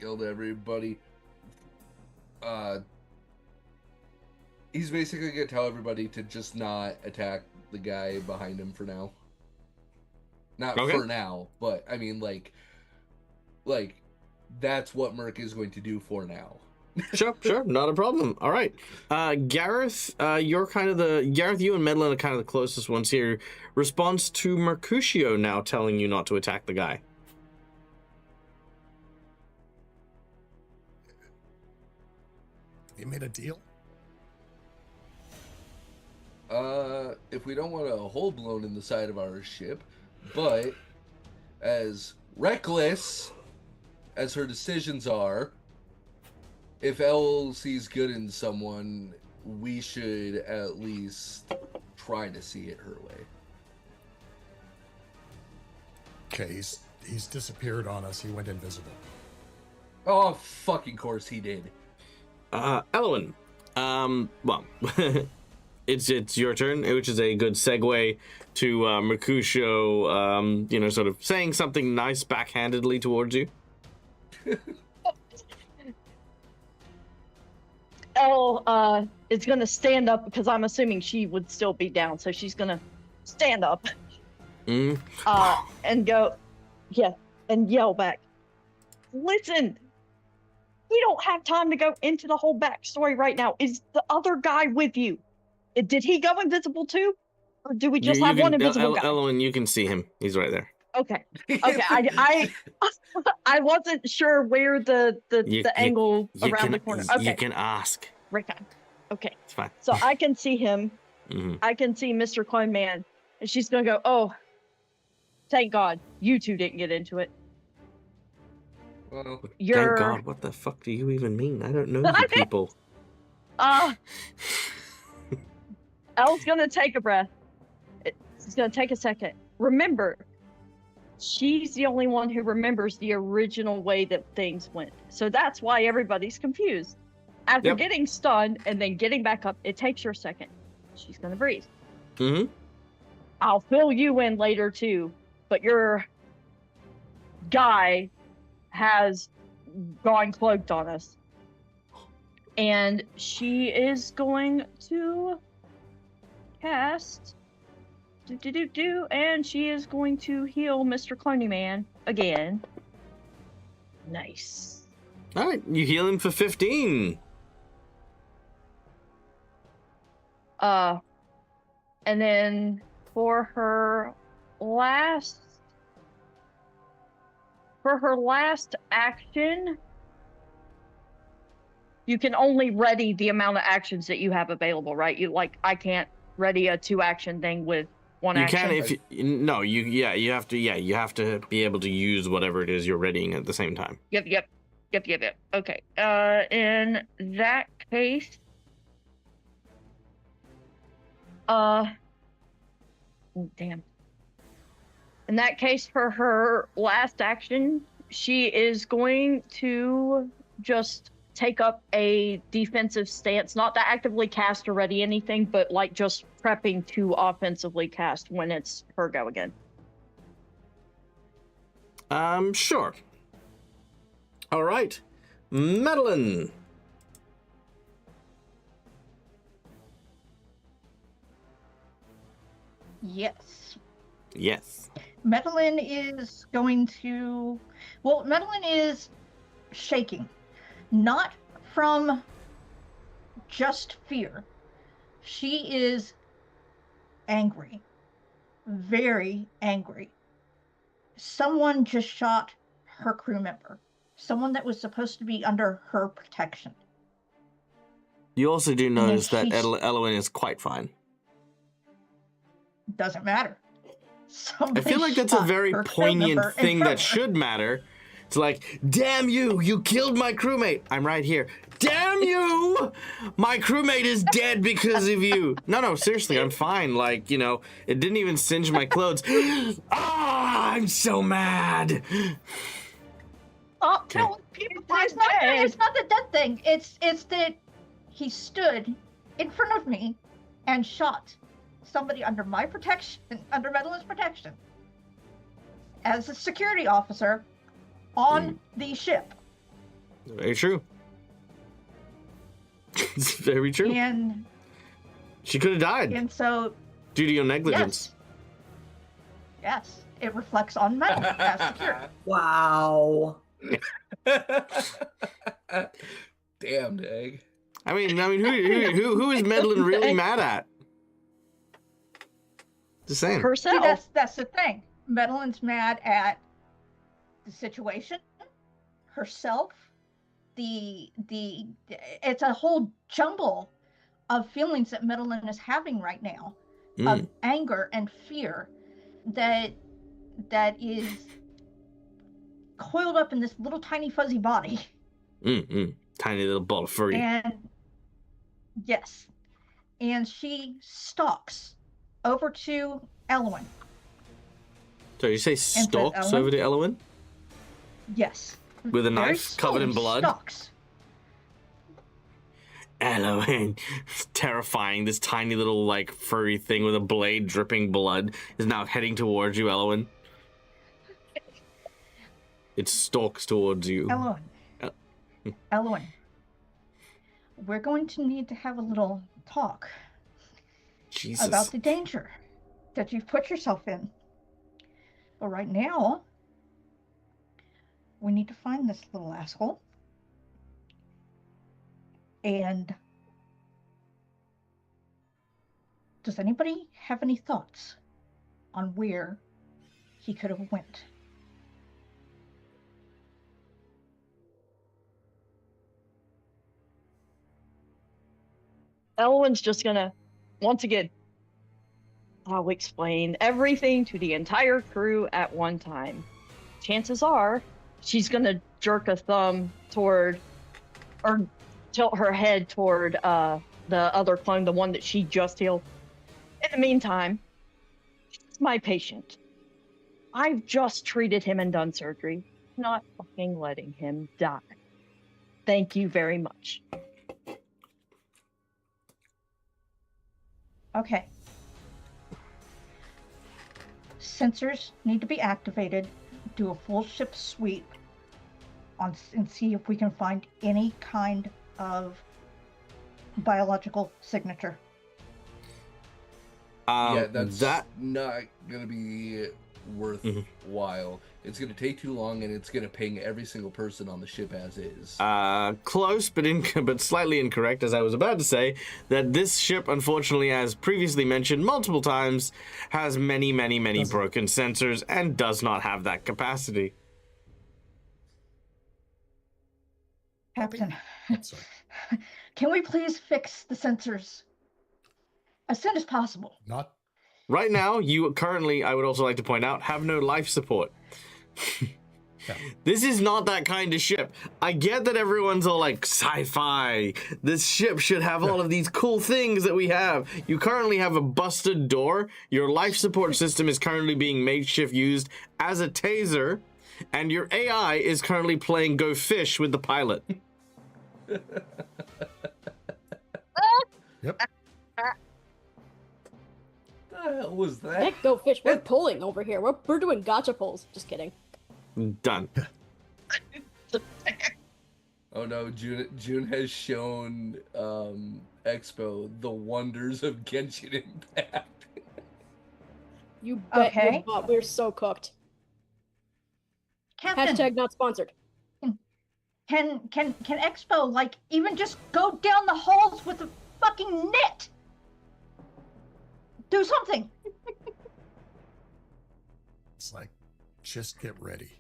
yell to everybody. He's basically gonna tell everybody to just not attack the guy behind him for now. Not for now, but I mean, that's what Merc is going to do for now. Sure, not a problem. All right, Gareth, Gareth. You and Medlin are kind of the closest ones here. Response to Mercutio now telling you not to attack the guy. You made a deal? If we don't want a hole blown in the side of our ship, but as reckless as her decisions are, if Elle sees good in someone, we should at least try to see it her way. Okay, he's disappeared on us. He went invisible. Oh, fucking course he did. Elwin, well, it's your turn, which is a good segue to Mercutio, sort of saying something nice backhandedly towards you. Elle is going to stand up because I'm assuming she would still be down, so she's going to stand up and go, and yell back, listen, we don't have time to go into the whole backstory right now. Is the other guy with you? Did he go invisible too? Or do we just have one invisible guy? Elwin, you can see him. He's right there. Okay. I wasn't sure where the angle around the corner. Okay. You can ask. Right. Okay. It's fine. So I can see him. Mm-hmm. I can see Mr. Clone Man, and she's gonna go, oh, thank God you two didn't get into it. Well, Thank God. What the fuck do you even mean? I don't know you people. Elle's gonna take a breath. It's gonna take a second. Remember, she's the only one who remembers the original way that things went. So that's why everybody's confused. After getting stunned and then getting back up, it takes her a second. She's gonna breathe. Mm-hmm. I'll fill you in later too, but your guy has gone cloaked on us. And she is going to cast and she is going to heal Mr. Cloney Man again. Nice. All right, you heal him for 15. And then for her last action, you can only ready the amount of actions that you have available, right? I can't ready a 2-action thing with one action. You can you have to be able to use whatever it is you're readying at the same time. Yep. Okay. In that case, damn. In that case, for her last action, she is going to just take up a defensive stance, not to actively cast or ready anything, but just prepping to offensively cast when it's her go again. Sure. All right, Madeline. Yes. Madeline is Madeline is shaking. Not from just fear. She is angry. Very angry. Someone just shot her crew member. Someone that was supposed to be under her protection. You also do notice that Elwin is quite fine. Doesn't matter. I feel like that's a very poignant thing that should matter. It's like, damn you, you killed my crewmate. I'm right here. Damn you, my crewmate is dead because of you. No, seriously, I'm fine. It didn't even singe my clothes. I'm so mad. Stop telling people it's not the dead thing. It's that he stood in front of me and shot somebody under my protection, under Madeline's protection, as a security officer on the ship. Very true. It's very true. And she could have died. And so, due to your negligence. Yes, it reflects on Madeline as security. Wow. Damn, Dag. I mean, who is Medlin really mad at? Just saying. See, Herself. that's the thing. Madeline's mad at the situation, herself, it's a whole jumble of feelings that Madeline is having right now, of anger and fear that is coiled up in this little tiny fuzzy body. Tiny little ball of furry. And yes, and she stalks over to Elwyn. So you say stalks over to Elwyn? Yes. With a knife covered in blood? Stalks. Elwyn. Terrifying. This tiny little, like, furry thing with a blade dripping blood is now heading towards you, Elwyn. It stalks towards you. Elwyn. We're going to need to have a little talk. Jesus. About the danger that you've put yourself in. But right now, we need to find this little asshole. And does anybody have any thoughts on where he could have went? Elwyn's just gonna, once again, I'll explain everything to the entire crew at one time. Chances are, she's gonna jerk a thumb toward, or tilt her head toward the other clone, the one that she just healed. In the meantime, it's my patient. I've just treated him and done surgery, not fucking letting him die. Thank you very much. Okay. Sensors need to be activated. Do a full ship sweep and see if we can find any kind of biological signature. Yeah, that's not gonna be worthwhile. It's gonna take too long, and it's gonna ping every single person on the ship as is. Close, but slightly incorrect, as I was about to say, that this ship, unfortunately, as previously mentioned multiple times, has many broken sensors and does not have that capacity. Captain, Oh, sorry. can we please fix the sensors as soon as possible? Not Right now, you currently, I would also like to point out, have no life support. Yeah. This is not that kind of ship. I get that everyone's all like, sci-fi. This ship should have all of these cool things that we have. You currently have a busted door. Your life support system is currently being makeshift used as a taser. And your AI is currently playing Go Fish with the pilot. Yep. What the hell was that? Heck, go fish. We're pulling over here. We're doing gotcha pulls. Just kidding. Done. Oh no, June has shown Expo the wonders of Genshin Impact. You bet Okay. your butt. We're so cooked. Captain, Hashtag not sponsored. can Expo, like, even just go down the halls with a fucking net? Do something. It's like, just get ready.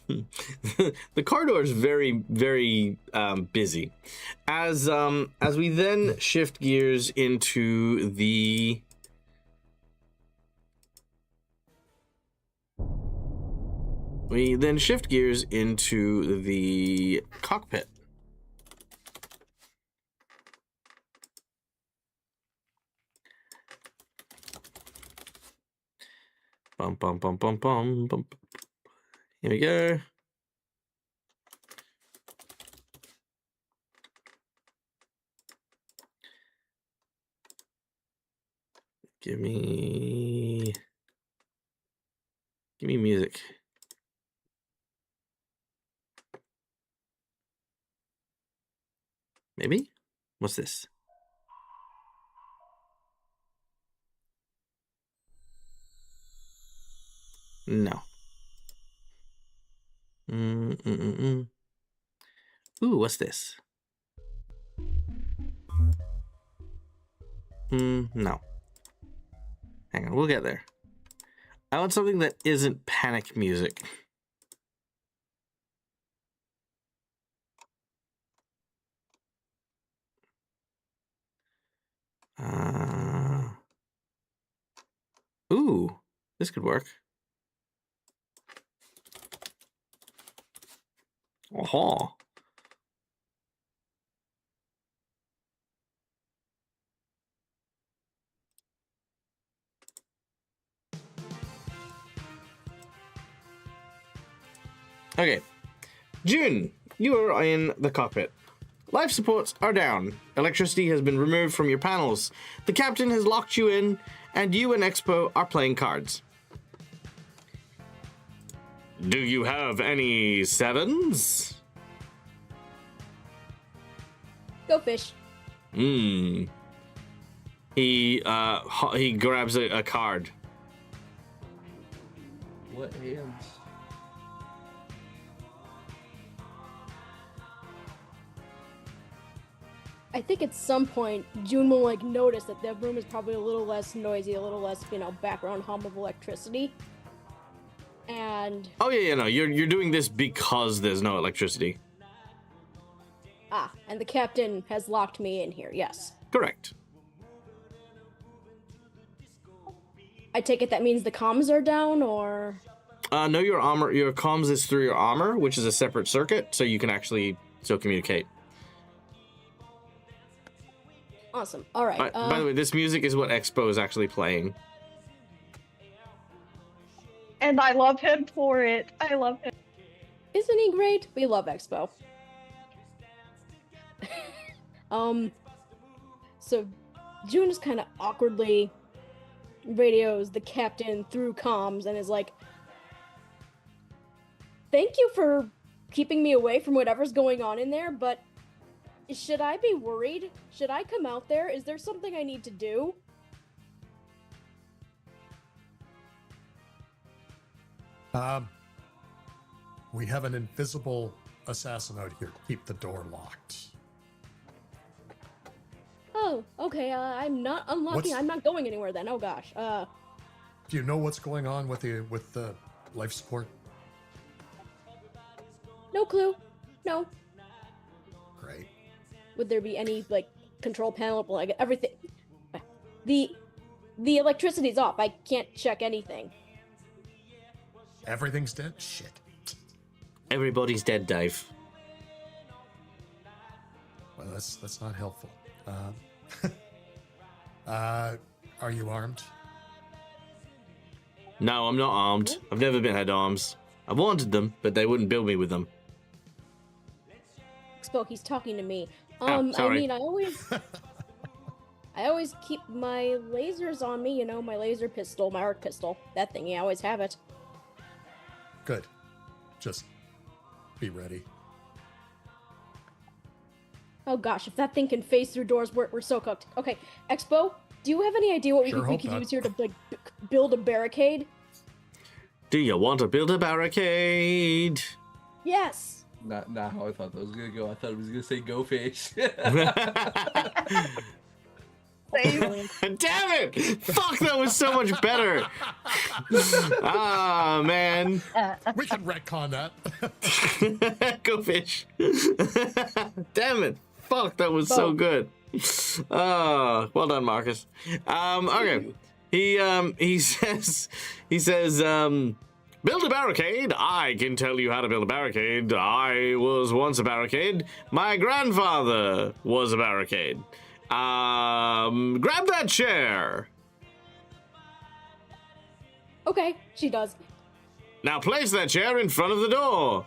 The corridor is very busy. As we then shift gears into the cockpit. Bum bum bum bum bum bum. Here we go. Give me music. Maybe? What's this? No. Ooh, what's this? No. Hang on, we'll get there. I want something that isn't panic music. Ooh, this could work. Oh. Okay. June, you are in the cockpit. Life supports are down. Electricity has been removed from your panels. The captain has locked you in, and you and Expo are playing cards. Do you have any sevens? Go fish. He grabs a card. What hands? I think at some point June will like notice that the room is probably a little less noisy, a little less, background hum of electricity. And Oh yeah, no, you're doing this because there's no electricity. and the captain has locked me in here. Yes. Correct. I take it that means the comms are down, or No, your comms is through your armor, which is a separate circuit, so you can actually still communicate. awesome. All right. By the way, this music is what Expo is actually playing. And I love him for it. I love him. Isn't he great? We love Expo. So June just kind of awkwardly radios the captain through comms and is like, "Thank you for keeping me away from whatever's going on in there, but should I be worried? Should I come out there? Is there something I need to do?" We have an invisible assassin out here. Keep the door locked. Oh, okay, I'm not unlocking. What's- I'm not going anywhere then. Oh gosh. Do you know what's going on with the life support? No clue. No. Great. Would there be any, like, control panel, like, everything? The electricity's off. I can't check anything. Everything's dead? Shit. Everybody's dead, Dave. Well, that's not helpful. Are you armed? No, I'm not armed. I've never been had arms. I wanted them, but they wouldn't build me with them. Spoke, he's talking to me. sorry. I mean, I always keep my lasers on me, my laser pistol, my arc pistol. That thingy, I always have it. Good. Just be ready. Oh gosh, if that thing can phase through doors, we're so cooked. Okay, Expo, do you have any idea what Sure we hope could not. use here to, like, build a barricade? Do you want to build a barricade? Yes! Not how I thought that was gonna go. I thought it was gonna say go fish. Damn it! Fuck, that was so much better. Ah, man. We can retcon that. Go fish. Damn it. Fuck, that was so good. Well done, Marcus. Okay. He says, build a barricade. I can tell you how to build a barricade. I was once a barricade. My grandfather was a barricade. Grab that chair. Okay, she does. Now place that chair in front of the door.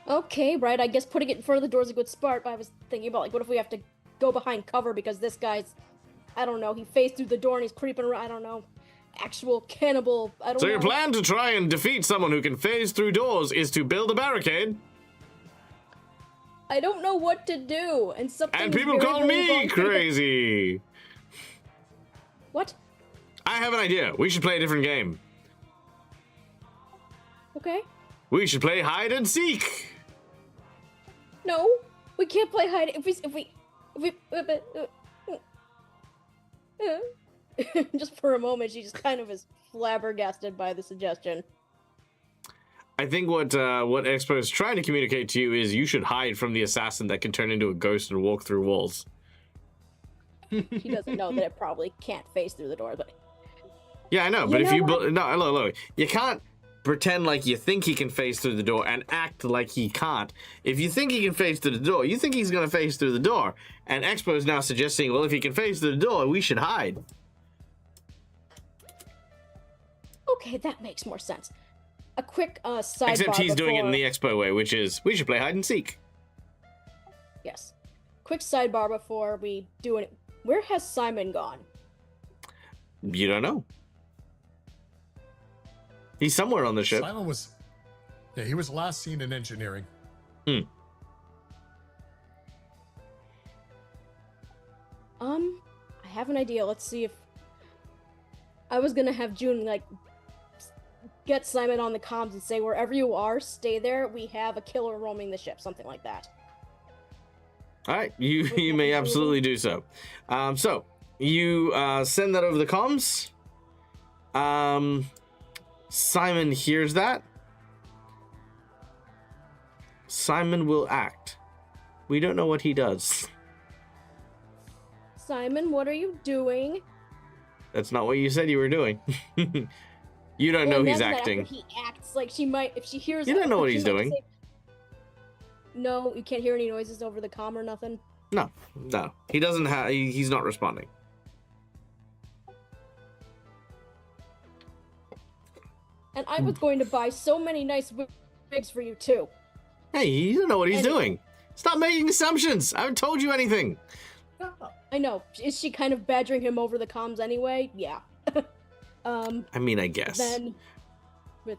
Okay, right, I guess putting it in front of the door is a good start, but I was thinking about, like, what if we have to go behind cover because this guy's, I don't know, he phased through the door and he's creeping around, I don't know, actual cannibal, I don't So know. your plan to try and defeat someone who can phase through doors is to build a barricade? I don't know what to do, and something. And people call me crazy. What? I have an idea. We should play a different game. Okay. We should play hide and seek. No, we can't play hide. If we just for a moment, she just kind of is flabbergasted by the suggestion. I think what Expo is trying to communicate to you is you should hide from the assassin that can turn into a ghost and walk through walls. She doesn't know that it probably can't phase through the door, but Yeah, I know, but You if know you what? no, look, you can't pretend like you think he can phase through the door and act like he can't. If you think he can phase through the door, you think he's going to phase through the door. And Expo is now suggesting, well, if he can phase through the door, we should hide. okay, that makes more sense. A quick sidebar. Except he's doing it in before- the Expo way, which is we should play hide and seek. Yes. Quick sidebar before we do it. Where has Simon gone? You don't know. He's somewhere on the ship. Simon was, yeah, he was last seen in engineering. Hmm. I have an idea. Let's see if I was gonna have June like get Simon on the comms and say, wherever you are, stay there. We have a killer roaming the ship, something like that. All right, you may absolutely do so. So you send that over the comms. Simon hears that. Simon will act. We don't know what he does. Simon, what are you doing? That's not what you said you were doing. You don't know he's imagine that acting. after he acts like she might, if she hears. You don't know what she he's might doing. say- No, you can't hear any noises over the comm or nothing. No, he doesn't have. He's not responding. And I was going to buy so many nice wigs for you too. Hey, you don't know what he's And- doing. Stop making assumptions. I haven't told you anything. I know. Is she kind of badgering him over the comms anyway? Yeah. I mean, I guess. Then, with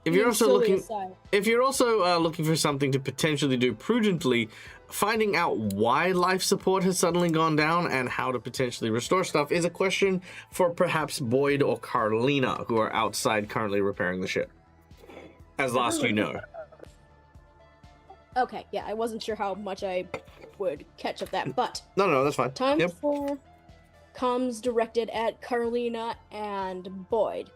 If you're being also silly looking, aside, if you're also looking for something to potentially do prudently, finding out why life support has suddenly gone down and how to potentially restore stuff is a question for perhaps Boyd or Carlina, who are outside currently repairing the ship. As last you know. okay, yeah, I wasn't sure how much I would catch of that, but No, that's fine. time Yep. for comms directed at Carlina and Boyd.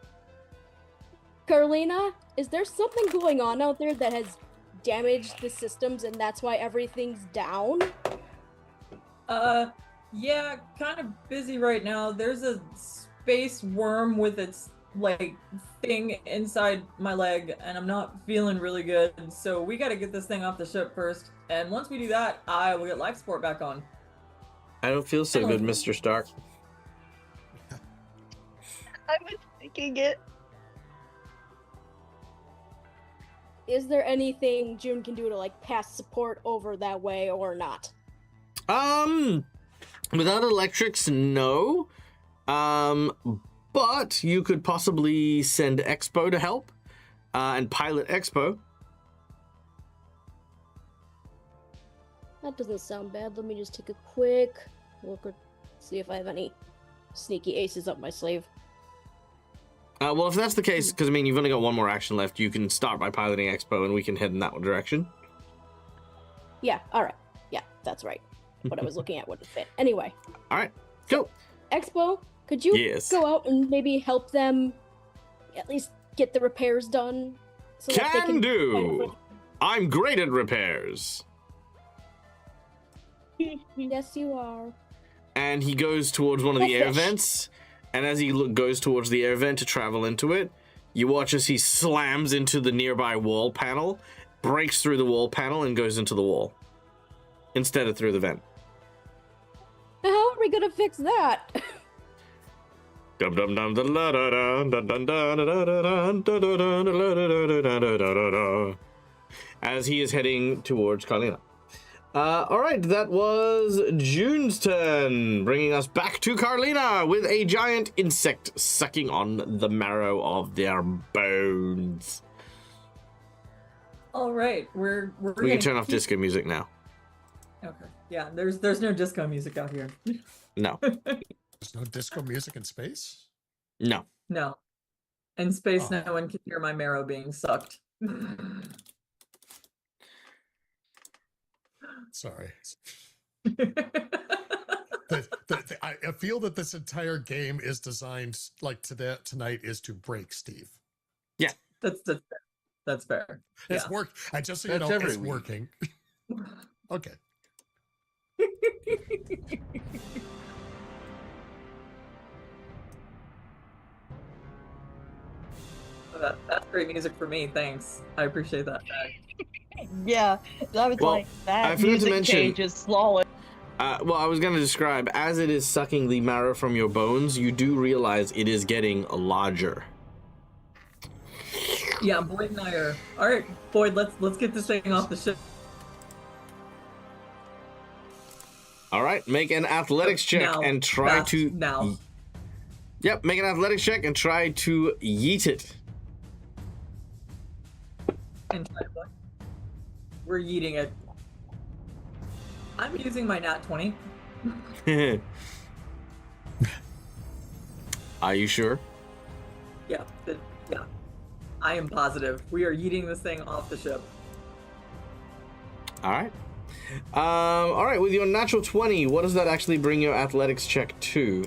Carlina, is there something going on out there that has damaged the systems and that's why everything's down? Yeah, kind of busy right now. There's a space worm with its like thing inside my leg, and I'm not feeling really good. So we got to get this thing off the ship first. And once we do that, I will get life support back on. I don't feel so good, Mr. Stark. I was thinking it. Is there anything June can do to like pass support over that way or not? Without electrics, no. But you could possibly send Expo to help, and pilot Expo. That doesn't sound bad. Let me just take a quick look or see if I have any sneaky aces up my sleeve. Well, if that's the case, because I mean, you've only got one more action left, you can start by piloting Expo, and we can head in that direction. Yeah, alright. Yeah, that's right. What I was looking at wouldn't fit. Anyway, All right, go. Expo, could you Yes. go out and maybe help them at least get the repairs done? So that they Can can do. I'm great at repairs. Yes, you are. And he goes towards one of the air Fish. vents, and as he goes towards the air vent to travel into it, you watch as he slams into the nearby wall panel, breaks through the wall panel, and goes into the wall instead of through the vent. How are we gonna fix that? Dum dum dum da da da da dun dun dun da da da dun da da da da da da da da. As he is heading towards Carlina. All right, that was June's turn, bringing us back to Carlina with a giant insect sucking on the marrow of their bones. All right, we're We gonna can turn off keep- disco music now. Okay. Yeah, there's no disco music out here. No, There's no disco music in space? no. No. In space, Oh. no one can hear my marrow being sucked. Sorry. I feel that this entire game is designed like tonight is to break Steve. Yeah. That's fair. It's Yeah. work. And just so you That's know, every it's week. working. Okay. That's great music for me. Thanks. I appreciate that. Yeah, I was Well, like, I that forgot to music mention- change is flawless. Well, I was going to describe, as it is sucking the marrow from your bones, you do realize it is getting larger. Yeah, Boyd and I are. All right, Boyd. Let's get this thing off the ship. All right, make an athletics check Now, and try fast to... now. Yep, make an athletics check and try to yeet it. And try to what? We're eating it. I'm using my nat 20. Are you sure? Yeah, yeah. I am positive. We are eating this thing off the ship. All right. All right, with your natural 20, what does that actually bring your athletics check to?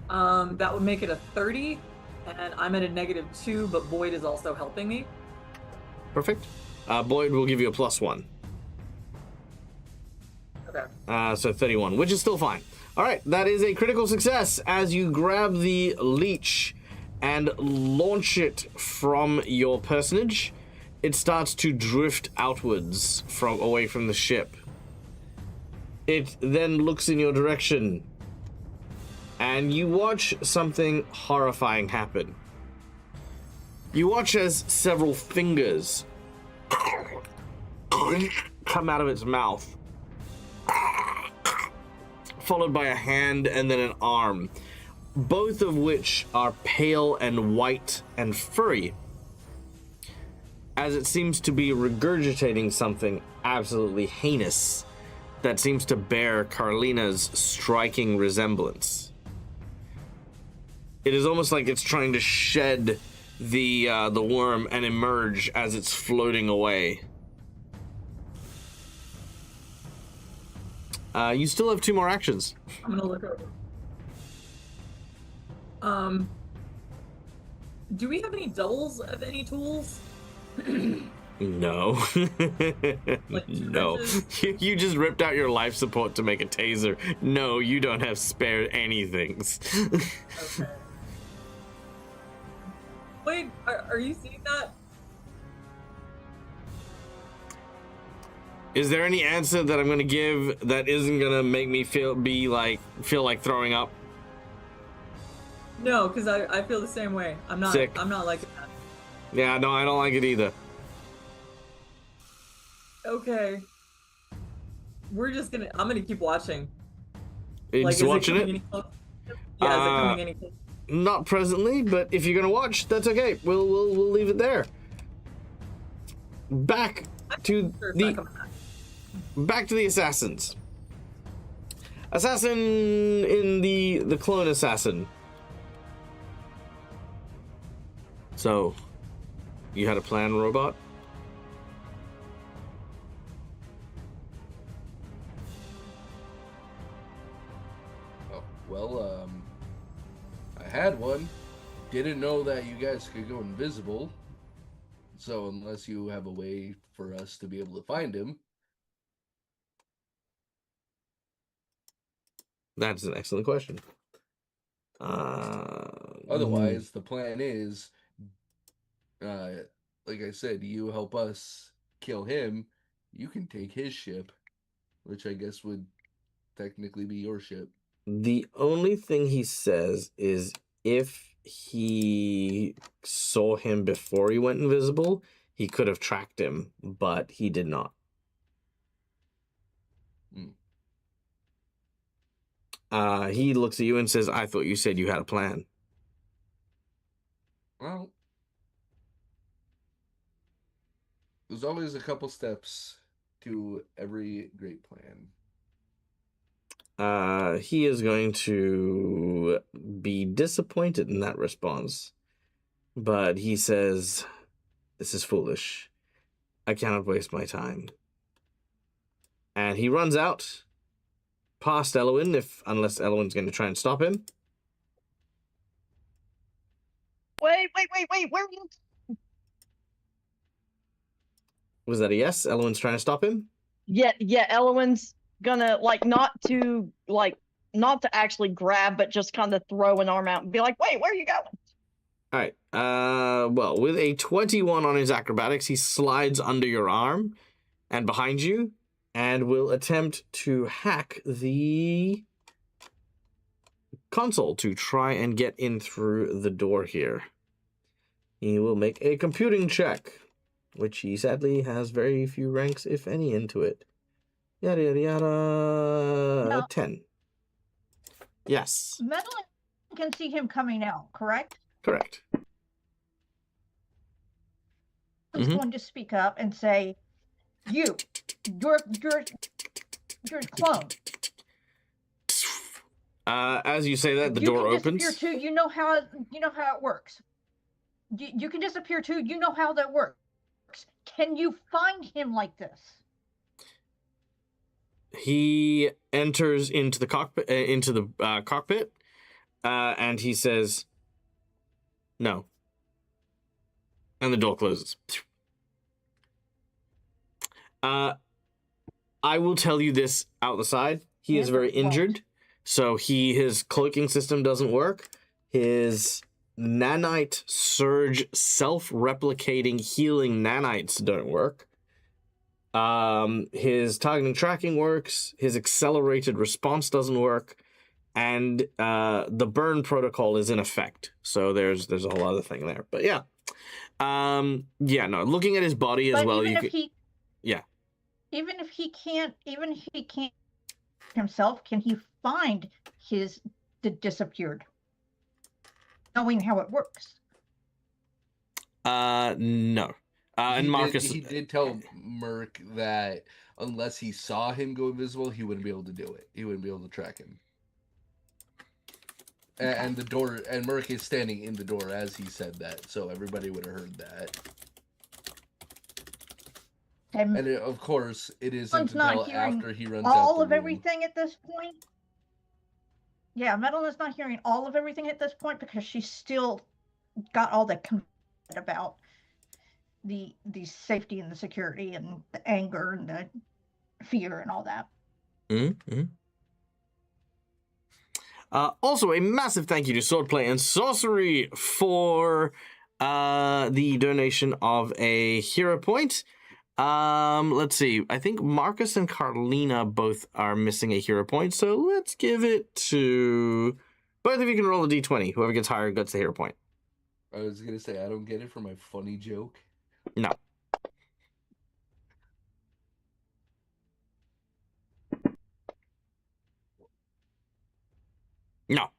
That would make it a 30, and I'm at a -2, but Boyd is also helping me. Perfect. Boyd will give you a +1. Okay. So 31, which is still fine. All right, that is a critical success as you grab the leech and launch it from your personage. It starts to drift outwards away from the ship. It then looks in your direction, and you watch something horrifying happen. You watch as several fingers come out of its mouth, followed by a hand and then an arm, both of which are pale and white and furry, as it seems to be regurgitating something absolutely heinous that seems to bear Carlina's striking resemblance. It is almost like it's trying to shed the worm and emerge as it's floating away. You still have 2 more actions. I'm gonna look over. Do we have any doubles of any tools? No. Like No. trenches? You just ripped out your life support to make a taser. No, you don't have spare anythings. Okay. Wait, are you seeing that? Is there any answer that I'm gonna give that isn't gonna make me feel like throwing up? No, because I feel the same way. I'm not. Sick. I'm not like that. Yeah, no, I don't like it either. Okay. I'm gonna keep watching. You Like, just is watching coming it? any closer? Yeah, is it coming any closer? Not presently, but if you're gonna watch, that's okay. We'll leave it there. Back to Sure, it's not the coming back. back to the assassins. Assassin in the clone assassin. So, you had a plan, robot? Oh, well, I had one. Didn't know that you guys could go invisible. So unless you have a way for us to be able to find him. That's an excellent question. Otherwise, the plan is, like I said, you help us kill him. You can take his ship, which I guess would technically be your ship. The only thing he says is if he saw him before he went invisible, he could have tracked him, but he did not. He looks at you and says, I thought you said you had a plan. Well, there's always a couple steps to every great plan. He is going to be disappointed in that response. But he says, "This is foolish. I cannot waste my time." And he runs out past Elwyn, unless Elwyn's going to try and stop him. Wait, where are you? Was that a yes? Elwyn's trying to stop him? Yeah, Elwyn's gonna not to actually grab, but just kind of throw an arm out and be like, "Wait, where are you going?" All right. Well, with a 21 on his acrobatics, he slides under your arm and behind you, and will attempt to hack the console to try and get in through the door here. He will make a computing check, which he sadly has very few ranks, if any, into it. Yada, yada, yada. No. 10. Yes. Madeline can see him coming out, correct? Correct. He's going to speak up and say, you're a clone. As you say that, the You door can opens. disappear too. You know how it works. You can disappear too. You know how that works. Can you find him like this? He enters into the cockpit, and he says, "No." And the door closes. I will tell you this out the side. He is very injured, so his cloaking system doesn't work. His nanite surge self-replicating healing nanites don't work. His targeting tracking works. His accelerated response doesn't work, and the burn protocol is in effect. So there's a whole other thing there. But yeah, no. Looking at his body as well, Even if he can't himself, can he find the disappeared? Knowing how it works. No. And Marcus, he did tell Merc that unless he saw him go invisible, he wouldn't be able to do it. He wouldn't be able to track him. And the door, and Merc is standing in the door as he said that, so everybody would have heard that. And of course, it isn't until after he runs out all of everything at this point. Yeah, Madeline's not hearing all of everything at this point because she's still got all the about the safety and the security and the anger and the fear and all that. Mm-hmm. Also, a massive thank you to Swordplay and Sorcery for the donation of a hero point. Let's see. I think Marcus and Carlina both are missing a hero point, so let's give it to both of you. Can roll a d20. Whoever gets higher gets a hero point. I was gonna say I don't get it for my funny joke. No. No.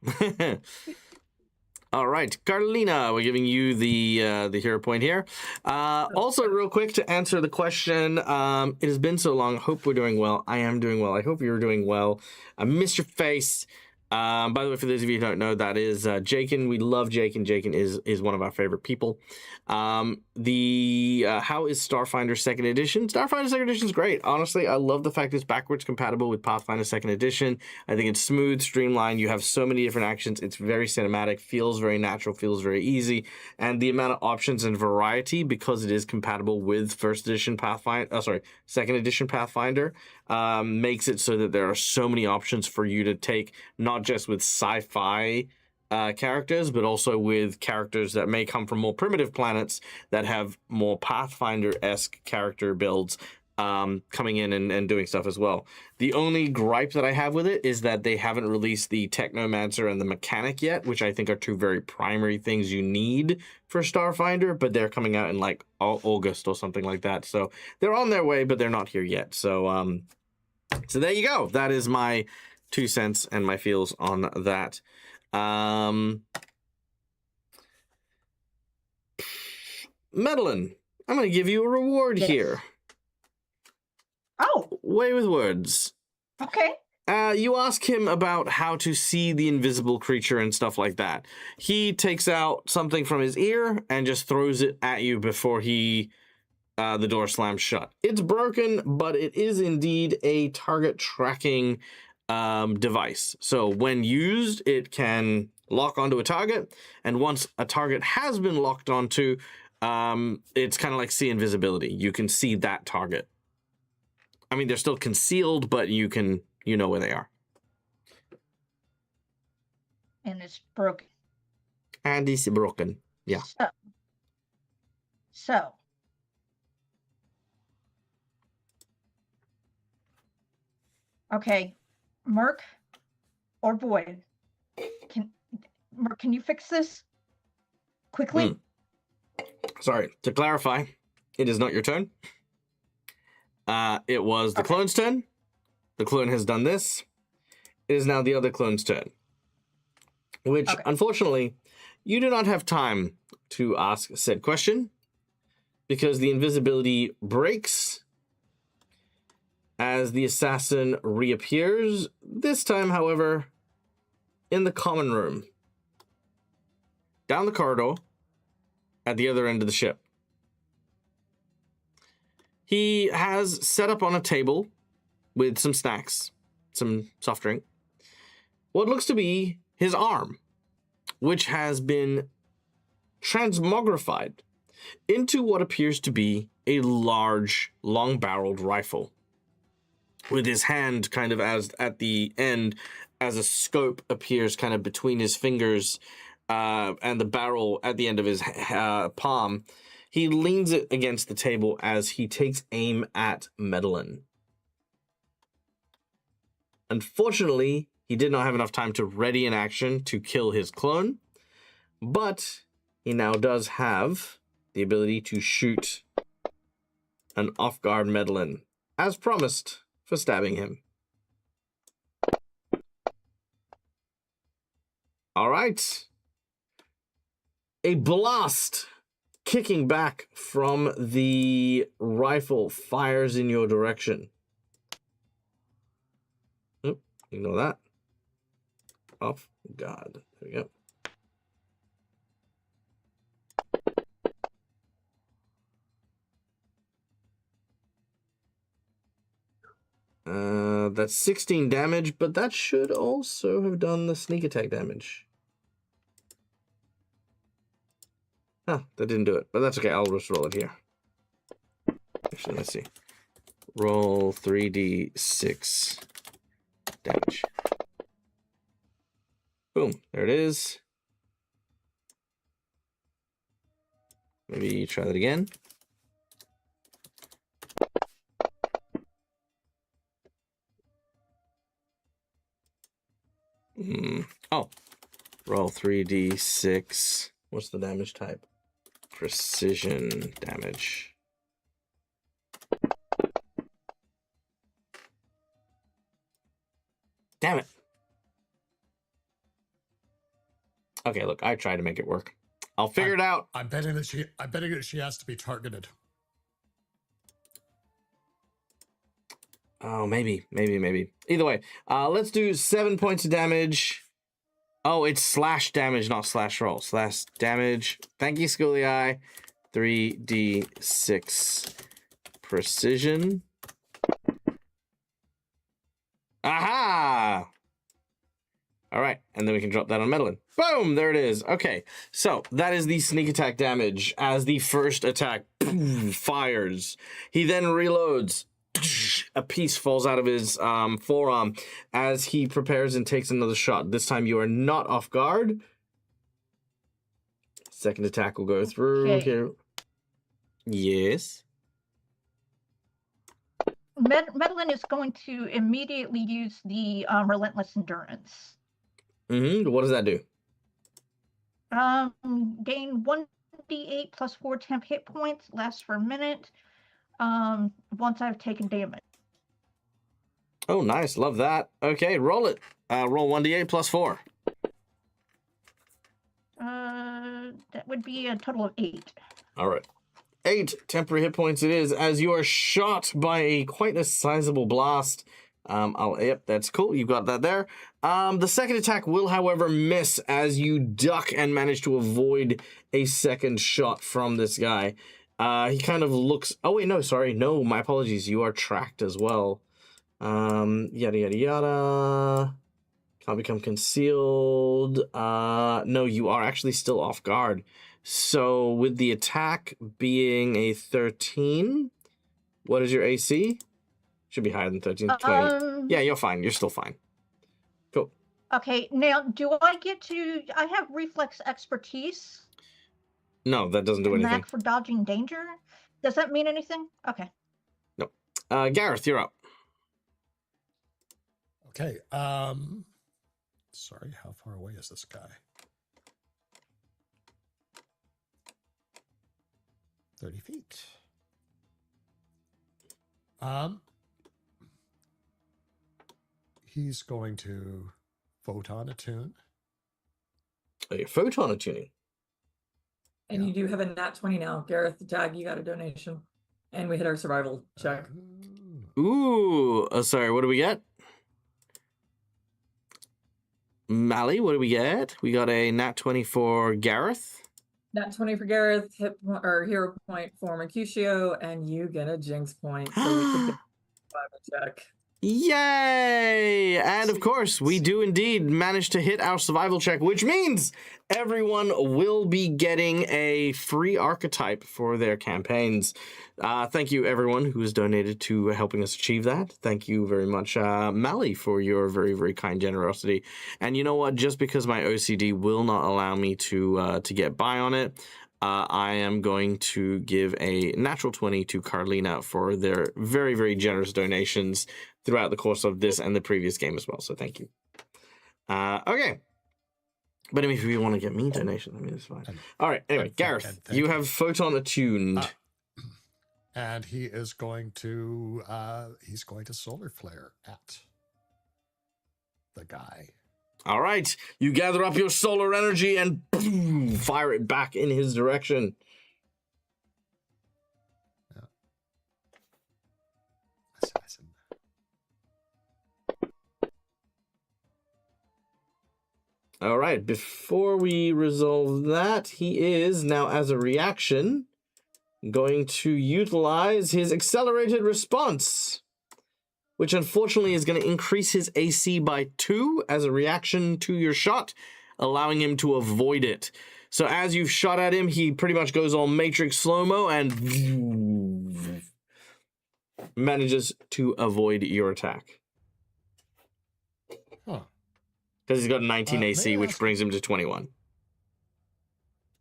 All right, Carlina, we're giving you the hero point here. Also, real quick to answer the question, it has been so long. Hope we're doing well. I am doing well. I hope you're doing well. I miss your face. By the way, for those of you who don't know, that is Jakin. We love Jakin. Jakin is one of our favorite people. How is Starfinder 2nd Edition? Starfinder 2nd Edition is great. Honestly, I love the fact it's backwards compatible with Pathfinder 2nd Edition. I think it's smooth, streamlined. You have so many different actions. It's very cinematic, feels very natural, feels very easy. And the amount of options and variety, because it is compatible with 2nd Edition Pathfinder, makes it so that there are so many options for you to take, not just with sci-fi characters, but also with characters that may come from more primitive planets that have more Pathfinder-esque character builds coming in and doing stuff as well. The only gripe that I have with it is that they haven't released the Technomancer and the Mechanic yet, which I think are two very primary things you need for Starfinder, but they're coming out in like August or something like that. So they're on their way, but they're not here yet. So there you go. That is my 2 cents and my feels on that. Madeline, I'm going to give you a reward here. Oh. Way with words. Okay. You ask him about how to see the invisible creature and stuff like that. He takes out something from his ear and just throws it at you before the door slams shut. It's broken, but it is indeed a target tracking device. So when used, it can lock onto a target, and once a target has been locked onto, it's kind of like see invisibility. You can see that target. I mean, they're still concealed, but you know where they are. And it's broken. And it's broken. Yeah. So. Okay, Merc or Void, can you fix this quickly? Sorry, to clarify, it is not your turn. It was the clone's turn. The clone has done this. It is now the other clone's turn. Which, unfortunately, you do not have time to ask said question because the invisibility breaks as the assassin reappears. This time, however, in the common room. Down the corridor at the other end of the ship. He has set up on a table with some snacks, some soft drink, what looks to be his arm, which has been transmogrified into what appears to be a large, long-barreled rifle, with his hand kind of as at the end as a scope appears kind of between his fingers and the barrel at the end of his palm. He leans it against the table as he takes aim at Medellin. Unfortunately, he did not have enough time to ready an action to kill his clone, but he now does have the ability to shoot an off-guard Medellin, as promised, for stabbing him. All right. A blast kicking back from the rifle fires in your direction. Oop, ignore that. Off guard. There we go. That's 16 damage, but that should also have done the sneak attack damage. Huh, that didn't do it, but that's okay. I'll just roll it here. Actually, let's see. Roll 3d6 damage. Boom, there it is. Maybe try that again. Oh, roll 3d6. What's the damage type? Precision damage. Damn it. Okay, look, I tried to make it work. I'll figure it out. I'm betting that she has to be targeted. Oh, maybe. Either way, let's do 7 points of damage. Oh, it's slash damage, not slash roll. Slash damage. Thank you, Schooly Eye. 3d6 precision. Aha! All right, and then we can drop that on Medellin. Boom! There it is. Okay, so that is the sneak attack damage as the first attack fires. He then reloads. A piece falls out of his forearm as he prepares and takes another shot. This time you are not off guard. Second attack will go through here. Yes. Medellin is going to immediately use the Relentless Endurance. What does that do? Gain 1d8 plus 4 temp hit points. Lasts for a minute. Once I've taken damage. Oh, nice. Love that. Okay, roll it. Roll 1d8 plus 4. That would be a total of 8. All right. 8 temporary hit points it is as you are shot by quite a sizable blast Yep, that's cool. You've got that there. The second attack will, however, miss as you duck and manage to avoid a second shot from this guy. He kind of looks... Oh, wait, no, sorry. No, my apologies. You are tracked as well. Yada, yada, yada. Can't become concealed. No, you are actually still off guard. So with the attack being a 13, what is your AC? Should be higher than 13, 20. Yeah, you're fine. You're still fine. Cool. Okay, now do I get to... I have reflex expertise. No, that doesn't do anything. Knack for dodging danger? Does that mean anything? Okay. No. Gareth, you're up. Okay. Sorry, how far away is this guy? 30 feet. He's going to photon attune. Oh, you're photon attuning. And you do have a nat 20 now. Gareth, Tag, you got a donation. And we hit our survival check. Ooh. Sorry, what do we get? Mally, what do we get? We got a nat 20 for Gareth. Nat 20 for Gareth, hero point for Mercutio, and you get a jinx point. So we could get a survival check. Yay! And of course, we do indeed manage to hit our survival check, which means everyone will be getting a free archetype for their campaigns. Thank you, everyone who has donated to helping us achieve that. Thank you very much, Mally, for your very, very kind generosity. And you know what? Just because my OCD will not allow me to get by on it, I am going to give a natural 20 to Carlina for their very, very generous donations throughout the course of this and the previous game as well. So thank you. Okay. But I mean, if you want to get me donations, I mean, it's fine. All right. Anyway, Gareth, you have photon attuned. And he is going to solar flare at the guy. All right. You gather up your solar energy and boom, fire it back in his direction. Yeah. Assassin. All right. Before we resolve that, he is now, as a reaction, going to utilize his accelerated response, which unfortunately is going to increase his AC by 2 as a reaction to your shot, allowing him to avoid it. So as you've shot at him, he pretty much goes all Matrix slow-mo and manages to avoid your attack. Huh. Because he's got 19 AC, which brings him to 21.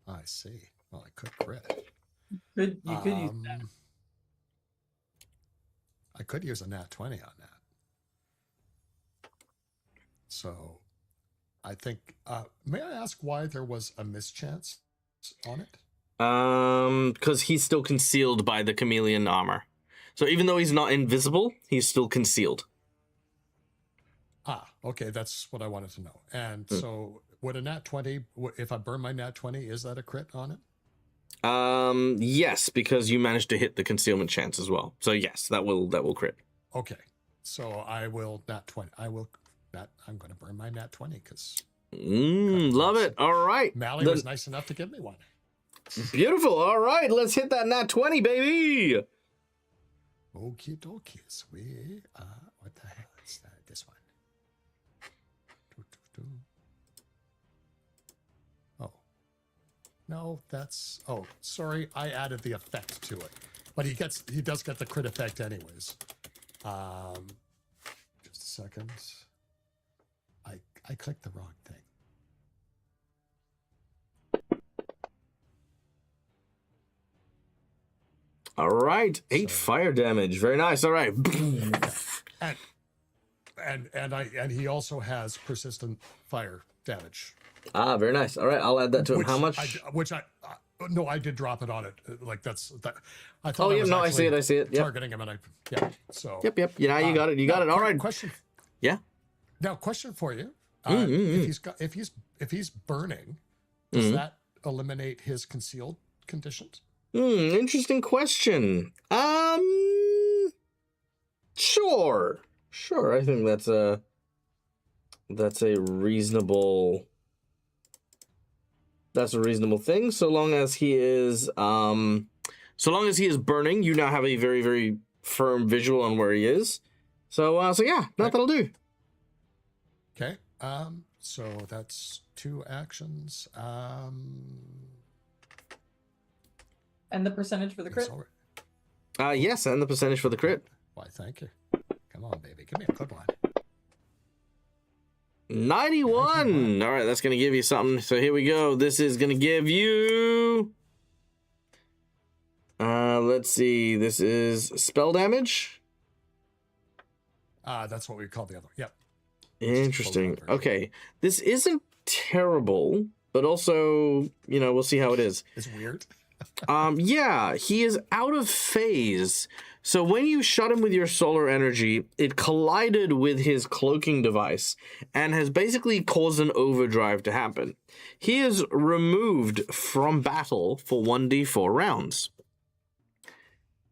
I see. Well, I could crit. You could use that. I could use a nat 20 on that. So I think, may I ask why there was a mischance on it? Because he's still concealed by the chameleon armor. So even though he's not invisible, he's still concealed. Ah, okay, that's what I wanted to know. And so would a nat 20, if I burn my nat 20, is that a crit on it? Yes, because you managed to hit the concealment chance as well. So yes, that will crit. Okay. So I will nat 20. I'm going to burn my nat 20 because love it. All right. Mally was nice enough to give me one. Beautiful. All right, let's hit that nat 20, baby. Okie dokies. What the hell is that? This one. Oh. No, that's... Oh, sorry. I added the effect to it. But he does get the crit effect anyways. Just a second. I clicked the wrong thing. All right. 8 fire damage. Very nice. All right. And he also has persistent fire damage. Ah, very nice. All right, I'll add that to him. How much? No, I did drop it on it. Like that's that. I thought. Oh I yeah, was no, I see it. I see it. Yep. Targeting him, and so. Yep. Yeah, you got it. You got it. All right. Question. Yeah. Now, question for you. If he's burning, does that eliminate his concealed conditions? Interesting question. Sure. Sure, I think that's a reasonable thing. So long as he is burning, you now have a very, very firm visual on where he is. So yeah, that'll do. Okay. So that's 2 actions. And the percentage for the crit? Yes, and the percentage for the crit. Why, thank you. Come on, baby. Give me a good one. 91. All right, that's going to give you something. So here we go. This is going to give you... let's see. This is spell damage. That's what we call the other. Yep. Interesting. Okay. This isn't terrible, but also, we'll see how it is. It's weird. Yeah, he is out of phase. So when you shot him with your solar energy, it collided with his cloaking device and has basically caused an overdrive to happen. He is removed from battle for 1d4 rounds,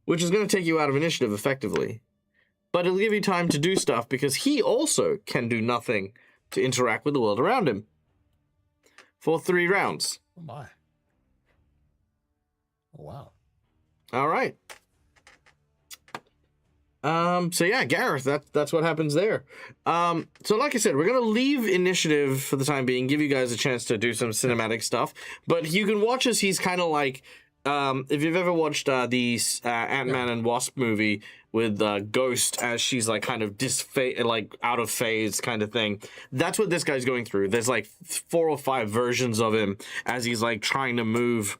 which is going to take you out of initiative effectively. But it'll give you time to do stuff because he also can do nothing to interact with the world around him for 3 rounds. Oh my. Oh, wow. All right. So yeah, Gareth, that's what happens there. So like I said, we're gonna leave initiative for the time being, give you guys a chance to do some cinematic stuff. But you can watch as he's kind of like, if you've ever watched the Ant-Man and Wasp movie with Ghost, as she's like kind of out of phase kind of thing. That's what this guy's going through. There's like 4 or 5 versions of him as he's like trying to move,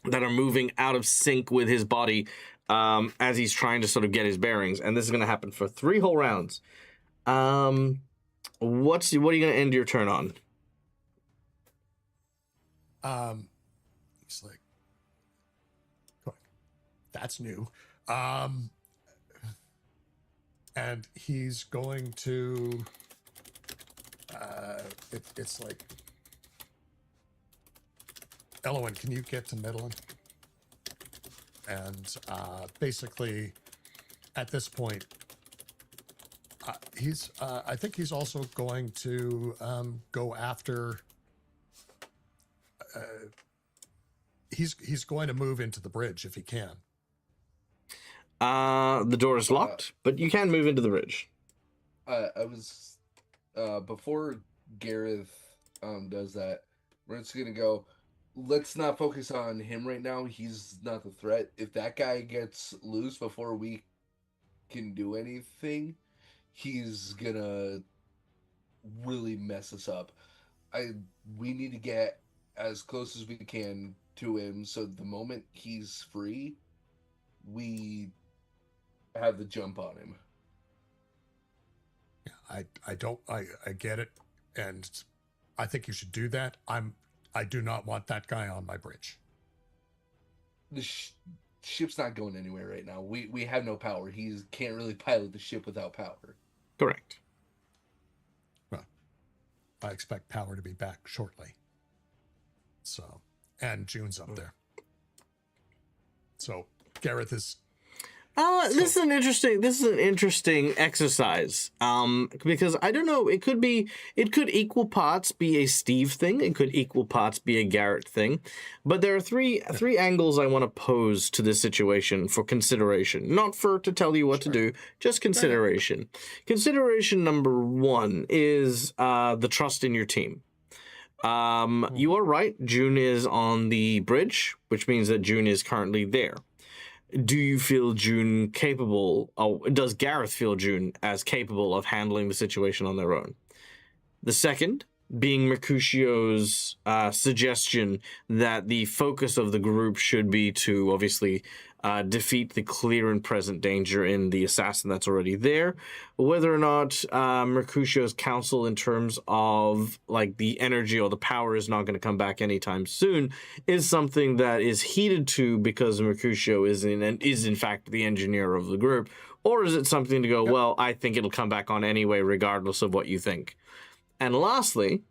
that are moving out of sync with his body. As he's trying to sort of get his bearings, and this is going to happen for 3 whole rounds. What are you going to end your turn on? He's like, that's new. And he's going to, it's like, Elowen, can you get to Midland? And basically, at this point, I think he's also going to go after. He's going to move into the bridge if he can. The door is locked, but you can move into the bridge. I was before Gareth does that, we're just gonna go. Let's not focus on him right now. He's not the threat. If that guy gets loose before we can do anything, he's gonna really mess us up. We need to get as close as we can to him, so the moment he's free, we have the jump on him. Yeah, I get it, and I think you should do that. I do not want that guy on my bridge. The ship's not going anywhere right now. We have no power. He can't really pilot the ship without power. Correct. Well, I expect power to be back shortly. So, and June's up there. So Gareth is. This is an interesting exercise. Because I don't know, it could equal parts be a Steve thing, it could equal parts be a Garrett thing. But there are three angles I want to pose to this situation for consideration. Not to tell you what to do, just consideration. Right. Consideration number 1 is the trust in your team. You are right, June is on the bridge, which means that June is currently there. Do you feel June capable, or does Gareth feel June as capable of handling the situation on their own? The second being Mercutio's suggestion that the focus of the group should be to obviously defeat the clear and present danger in the assassin that's already there. Whether or not Mercutio's counsel in terms of like the energy or the power is not going to come back anytime soon is something that is heeded to because Mercutio is in fact the engineer of the group, or is it something to go, well, I think it'll come back on anyway regardless of what you think? And lastly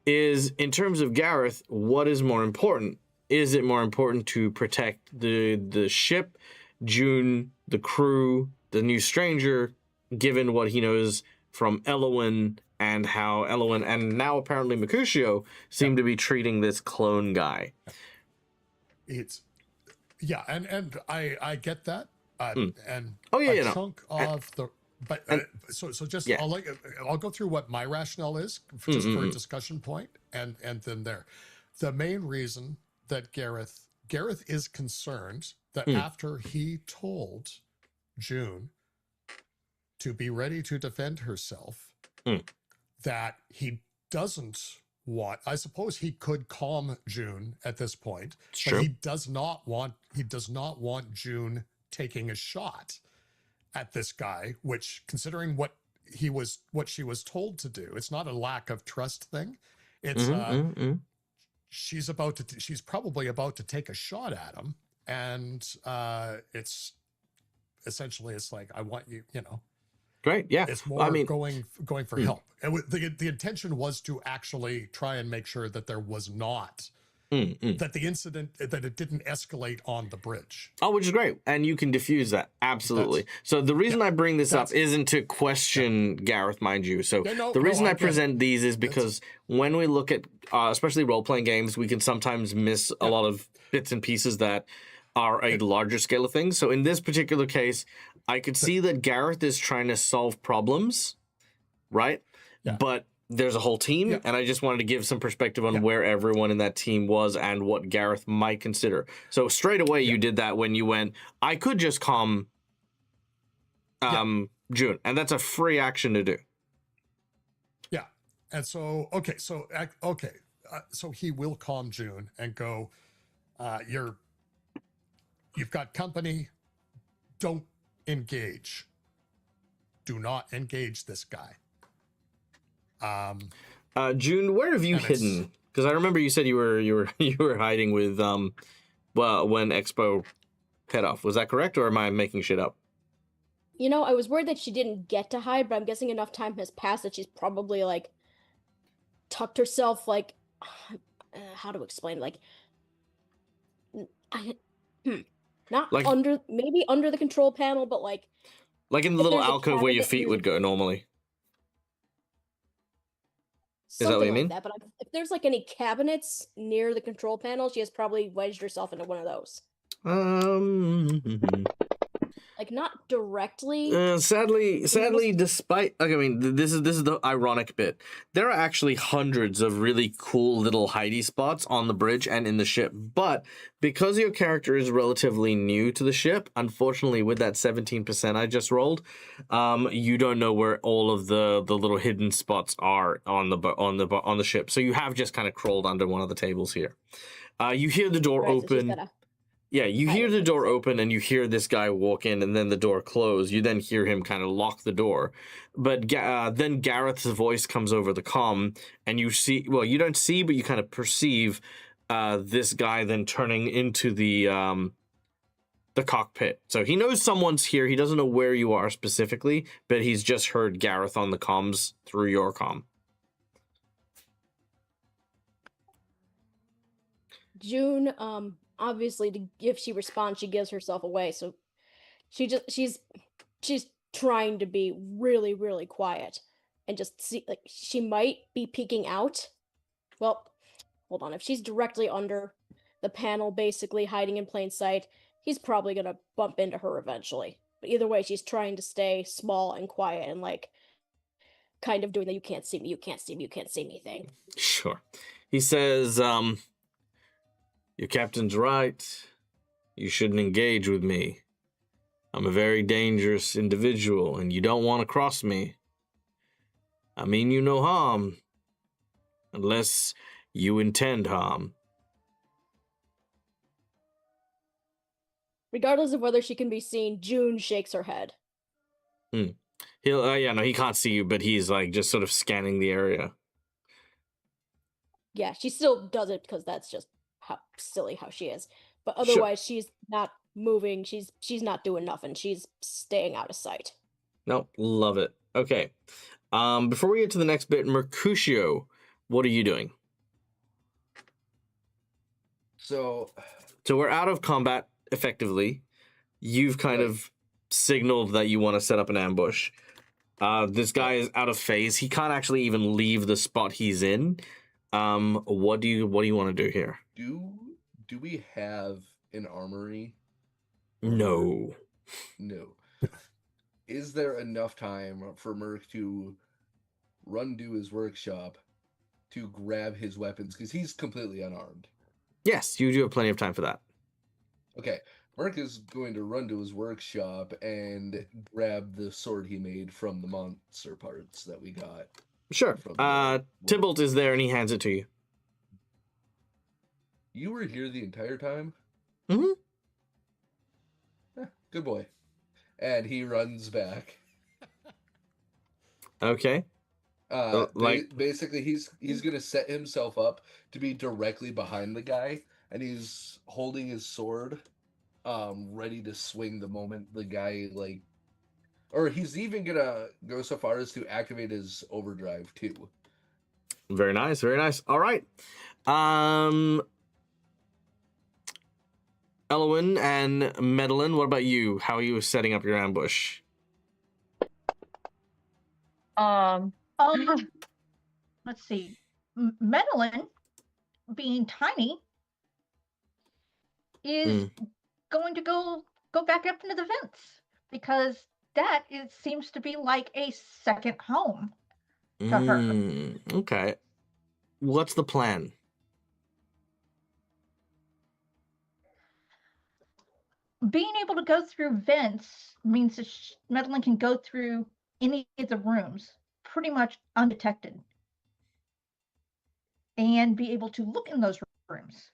is, in terms of Gareth, what is more important? Is it more important to protect the ship, June, the crew, the new stranger, given what he knows from Elowin and how Elowin and now apparently Mercutio seem to be treating this clone guy. It's and I get that. And Oh, yeah, a no. chunk of the but so just yeah. I'll go through what my rationale is just for a discussion point, and then there. The main reason that Gareth is concerned that after he told June to be ready to defend herself, that he doesn't want. I suppose he could calm June at this point, but he does not want June taking a shot at this guy, which, considering what she was told to do, it's not a lack of trust thing. It's she's probably about to take a shot at him, and it's essentially, it's like, I want you, Great, yeah. It's more going for help. And the intention was to actually try and make sure that there was not that the incident, that it didn't escalate on the bridge. Oh, which is great. And you can diffuse that. Absolutely. So the reason I bring this up isn't to question Gareth, mind you. So the reason I present these is because when we look at, especially role-playing games, we can sometimes miss a lot of bits and pieces that are a larger scale of things. So in this particular case, I could see that Gareth is trying to solve problems, right? Yeah. But there's a whole team, and I just wanted to give some perspective on where everyone in that team was and what Gareth might consider. So straight away, you did that when you went, I could just calm June, and that's a free action to do. Yeah. And so, so he will calm June and go, you've got company, don't engage. Do not engage this guy. June, where have you hidden? Because I remember you said you were hiding with when Expo head off. Was that correct, or am I making shit up? I was worried that she didn't get to hide, but I'm guessing enough time has passed that she's probably like tucked herself, like how to explain, like not like, maybe under the control panel, but like in the little alcove where your feet would go normally. Is that what you mean? That, but if there's like any cabinets near the control panel, she has probably wedged herself into one of those. Like not directly. Sadly, despite, I mean, this is the ironic bit. There are actually hundreds of really cool little hidey spots on the bridge and in the ship, but because your character is relatively new to the ship, unfortunately, with that 17% I just rolled, you don't know where all of the little hidden spots are on the ship. So you have just kind of crawled under one of the tables here. You hear the door open. Yeah, you hear the door open and you hear this guy walk in and then the door close. You then hear him kind of lock the door. But then Gareth's voice comes over the comm and you see, well, you don't see, but you kind of perceive this guy then turning into the cockpit. So he knows someone's here. He doesn't know where you are specifically, but he's just heard Gareth on the comms through your comm. June, obviously, if she responds, she gives herself away. So she's trying to be really, really quiet and just see, like, she might be peeking out. Well, hold on. If she's directly under the panel, basically hiding in plain sight, he's probably gonna bump into her eventually. But either way, she's trying to stay small and quiet and like kind of doing the "you can't see me, you can't see me, you can't see me" thing. Sure. He says, your captain's right. You shouldn't engage with me. I'm a very dangerous individual, and you don't want to cross me. I mean you no harm, unless you intend harm. Regardless of whether she can be seen, June shakes her head. He can't see you, but he's like just sort of scanning the area. Yeah, she still does it because that's just how silly how she is, but otherwise she's not moving. She's not doing nothing. She's staying out of sight. No, love it. Okay, before we get to the next bit, Mercutio, what are you doing? So we're out of combat effectively. You've kind of signaled that you want to set up an ambush. This guy is out of phase. He can't actually even leave the spot he's in. What do you want to do here? Do we have an armory? No. No. Is there enough time for Merc to run to his workshop to grab his weapons? Because he's completely unarmed. Yes, you do have plenty of time for that. Okay. Merc is going to run to his workshop and grab the sword he made from the monster parts that we got. Sure. From the Tybalt is there and he hands it to you. You were here the entire time? Mm-hmm. Good boy. And he runs back. Okay. Basically, he's gonna set himself up to be directly behind the guy, and he's holding his sword, ready to swing the moment the guy or he's even gonna go so far as to activate his overdrive too. Very nice, very nice. All right. Elwyn and Medellin, what about you? How are you setting up your ambush? Let's see. Medellin, being tiny, is going to go back up into the vents because that seems to be like a second home to her. Okay. What's the plan? Being able to go through vents means that Medellin can go through any of the rooms pretty much undetected and be able to look in those rooms.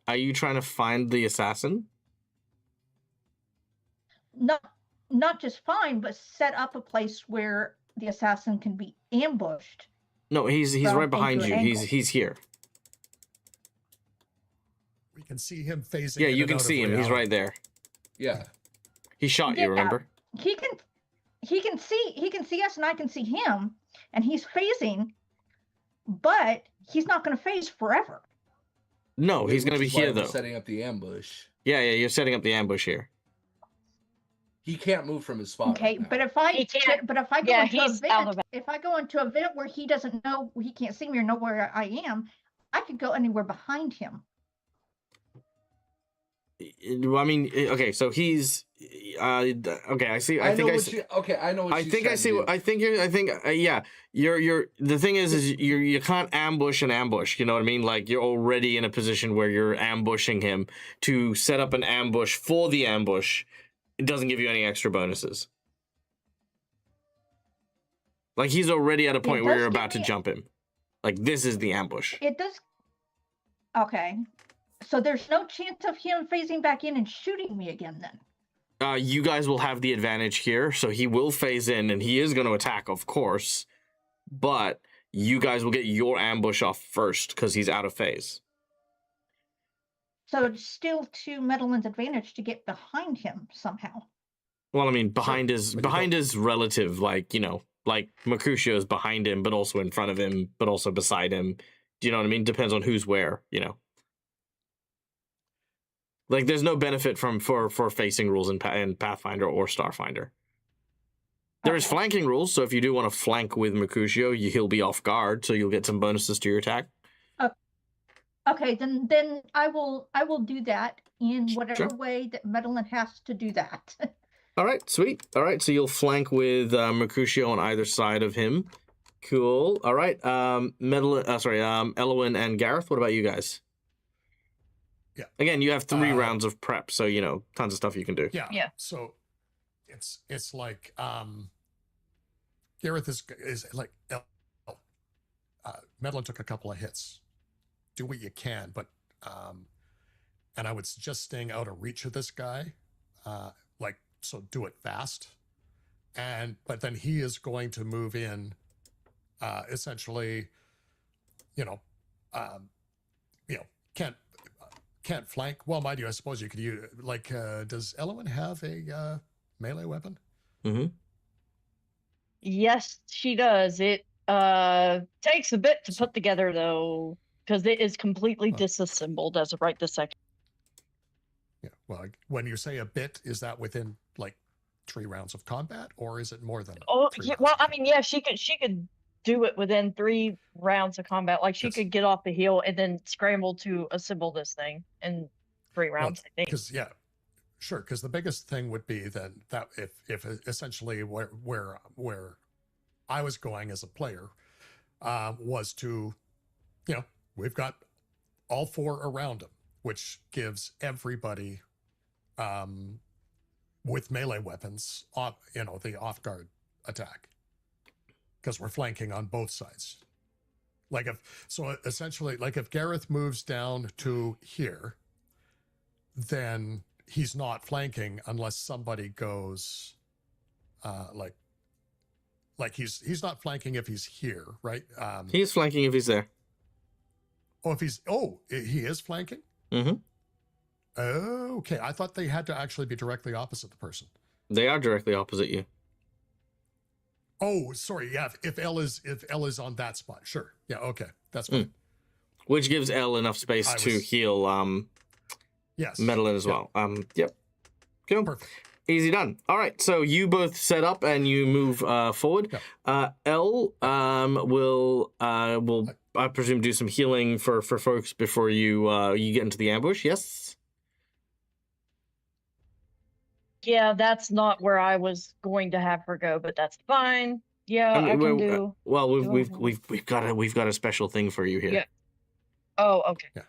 Are you trying to find the assassin? Not just find, but set up a place where the assassin can be ambushed. No, he's right behind you. He's here. We can see him phasing. Yeah, you can see him. He's right there. Yeah. He shot you, remember? He can see us and I can see him, and he's phasing, but he's not going to phase forever. No, he's going to be here though. Setting up the ambush. Yeah, you're setting up the ambush here. He can't move from his spot. Okay, right but if I go into a vent where he doesn't know, he can't see me or know where I am, I could go anywhere behind him. I mean, okay, so he's okay. I see. I think I know. What I think I see. Yeah. You're. The thing is you can't ambush an ambush. You know what I mean? Like you're already in a position where you're ambushing him. To set up an ambush for the ambush, it doesn't give you any extra bonuses. Like he's already at a point where you're about to jump him. Like this is the ambush. It does. Okay. So there's no chance of him phasing back in and shooting me again then? You guys will have the advantage here, so he will phase in, and he is going to attack, of course. But you guys will get your ambush off first, because he's out of phase. So it's still to Medellin's advantage to get behind him somehow. Well, I mean, behind is relative, like, you know, like Mercutio is behind him, but also in front of him, but also beside him. Do you know what I mean? Depends on who's where, you know. Like, there's no benefit for facing rules in Pathfinder or Starfinder. There is flanking rules, so if you do want to flank with Mercutio, he'll be off guard, so you'll get some bonuses to your attack. Okay, then I will do that in whatever way that Medellin has to do that. All right, sweet. All right, so you'll flank with Mercutio on either side of him. Cool. All right, Elwyn and Gareth, what about you guys? Yeah. Again, you have 3 rounds of prep, so you know tons of stuff you can do. Yeah. So it's like Gareth is like Medellin took a couple of hits. Do what you can, but and I would suggest staying out of reach of this guy. So do it fast. But then he is going to move in essentially, can't flank. Well, mind you, I suppose you could use, does Elwyn have a melee weapon? Mm-hmm. Yes, she does. It takes a bit to put together, though, because it is completely disassembled as of right this second. Yeah, well, when you say a bit, is that within, 3 rounds of combat, or is it more than? Oh, 3 yeah. rounds Well, of I mean, yeah, she could do it within 3 rounds of combat. Like she Yes. could get off the hill and then scramble to assemble this thing in 3 rounds, I think. Because sure. Because the biggest thing would be then that if essentially where I was going as a player was to, we've got all 4 around him, which gives everybody with melee weapons the off guard attack, because we're flanking on both sides. Essentially, like if Gareth moves down to here, then he's not flanking unless somebody goes like he's not flanking if he's here, right? He's flanking if he's there. He is flanking? Mm-hmm. Okay, I thought they had to actually be directly opposite the person. They are directly opposite you. Oh, sorry. Yeah, if L is on that spot, sure. Yeah, okay, that's fine. Which gives L enough space to heal. Yes. Medalin as well. Yep. Cool. Perfect. Easy done. All right, so you both set up and you move forward. Yep. L will I presume do some healing for folks before you get into the ambush. Yes. Yeah, that's not where I was going to have her go, but that's fine. Yeah, I can do. Well, we've got a special thing for you here. Yeah. Oh, okay. Yeah.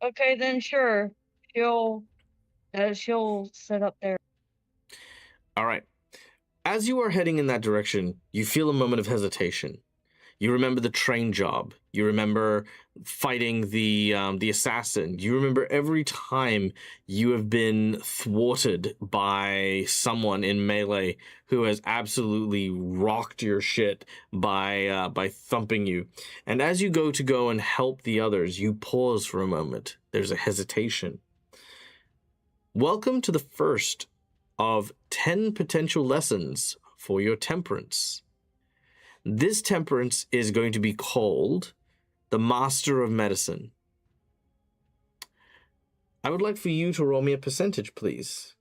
Okay, then sure. She'll set up there. All right. As you are heading in that direction, you feel a moment of hesitation. You remember the train job. You remember fighting the assassin. You remember every time you have been thwarted by someone in melee who has absolutely rocked your shit by thumping you. And as you go and help the others, you pause for a moment. There's a hesitation. Welcome to the first of 10 potential lessons for your temperance. This temperance is going to be called the Master of Medicine. I would like for you to roll me a percentage, please.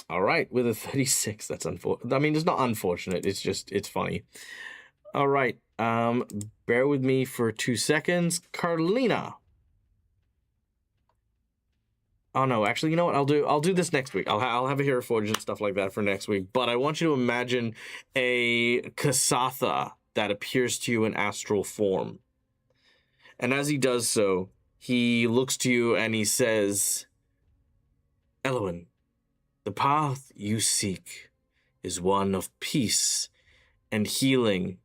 All right, with a 36, that's unfortunate. I mean, it's not unfortunate. It's funny. All right, bear with me for 2 seconds. Carlina. Oh no, actually, you know what? I'll do this next week. I'll have a Hero Forge and stuff like that for next week. But I want you to imagine a Kasatha that appears to you in astral form. And as he does so, he looks to you and he says, Elwyn, the path you seek is one of peace and healing.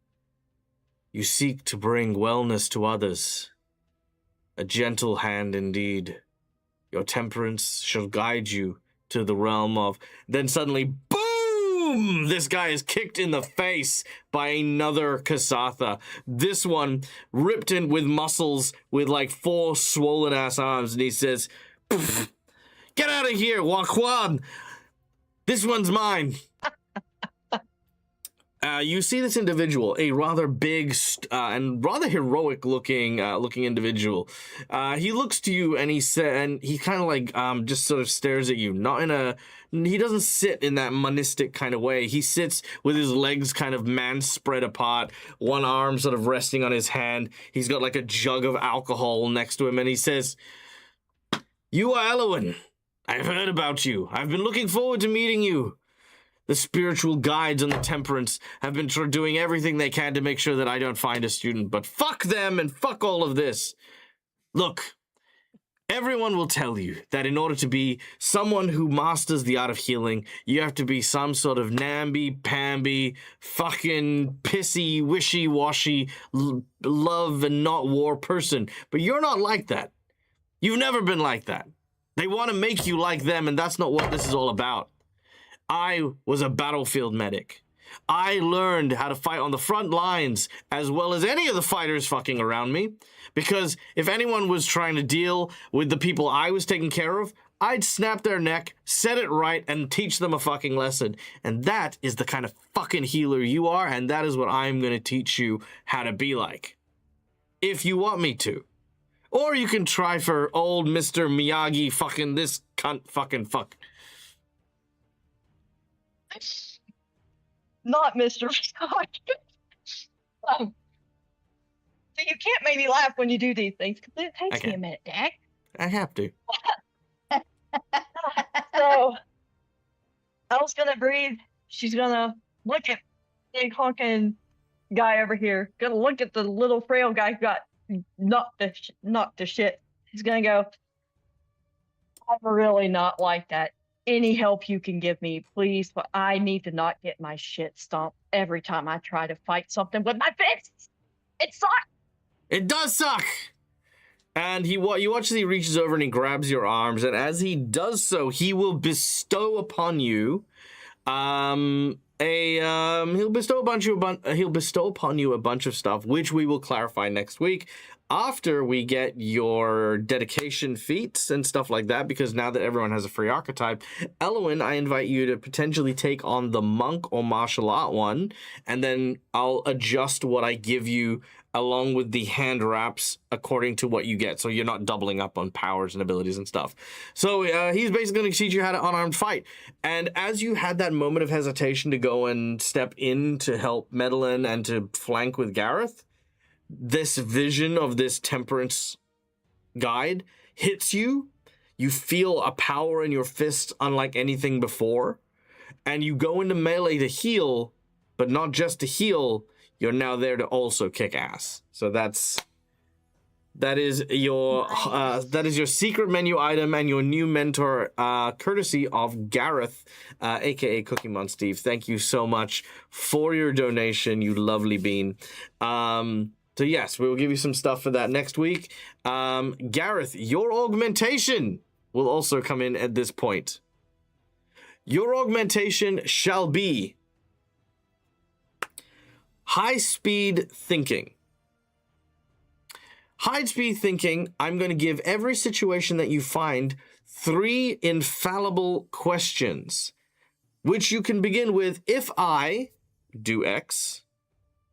You seek to bring wellness to others. A gentle hand indeed. Your temperance shall guide you to the realm of... Then suddenly, boom! This guy is kicked in the face by another Kasatha. This one ripped in with muscles with like 4 swollen-ass arms. And he says, get out of here, Wakwan! This one's mine. You see this individual, a rather big and rather heroic-looking individual. He looks to you and he kind of like just sort of stares at you. He doesn't sit in that monistic kind of way. He sits with his legs kind of spread apart, one arm sort of resting on his hand. He's got like a jug of alcohol next to him, and he says, "You are Elwyn. I've heard about you. I've been looking forward to meeting you. The spiritual guides on the temperance have been doing everything they can to make sure that I don't find a student, but fuck them and fuck all of this. Look, everyone will tell you that in order to be someone who masters the art of healing, you have to be some sort of namby-pamby, fucking pissy, wishy-washy, love and not war person. But you're not like that. You've never been like that. They want to make you like them, and that's not what this is all about. I was a battlefield medic. I learned how to fight on the front lines as well as any of the fighters fucking around me. Because if anyone was trying to deal with the people I was taking care of, I'd snap their neck, set it right, and teach them a fucking lesson. And that is the kind of fucking healer you are, and that is what I'm gonna teach you how to be like. If you want me to. Or you can try for old Mr. Miyagi fucking this cunt fucking fuck. Not Mr. Miyagi. So you can't make me laugh when you do these things, because it takes me a minute, Dad. I have to. So Elle's gonna breathe. She's gonna look at big honking guy over here. Gonna look at the little frail guy who got knocked to shit. He's gonna go, I'm really not like that. Any help you can give me, please, but I need to not get my shit stomped every time I try to fight something with my fists. It sucks. It does suck. And you watch as he reaches over and he grabs your arms, and as he does so, he will bestow upon you, he'll bestow upon you a bunch of stuff, which we will clarify next week after we get your dedication feats and stuff like that, because now that everyone has a free archetype, Elwyn, I invite you to potentially take on the monk or martial art one, and then I'll adjust what I give you along with the hand wraps according to what you get, so you're not doubling up on powers and abilities and stuff. So he's basically going to teach you how to unarmed fight. And as you had that moment of hesitation to go and step in to help Medellin and to flank with Gareth, this vision of this temperance guide hits you. You feel a power in your fist unlike anything before. And you go into melee to heal, but not just to heal, you're now there to also kick ass. So that is your secret menu item and your new mentor, courtesy of Gareth, aka Cookie Mon Steve. Thank you so much for your donation, you lovely bean. So yes, we will give you some stuff for that next week. Gareth, your augmentation will also come in at this point. Your augmentation shall be high-speed thinking. High-speed thinking, I'm going to give every situation that you find 3 infallible questions, which you can begin with, if I do X,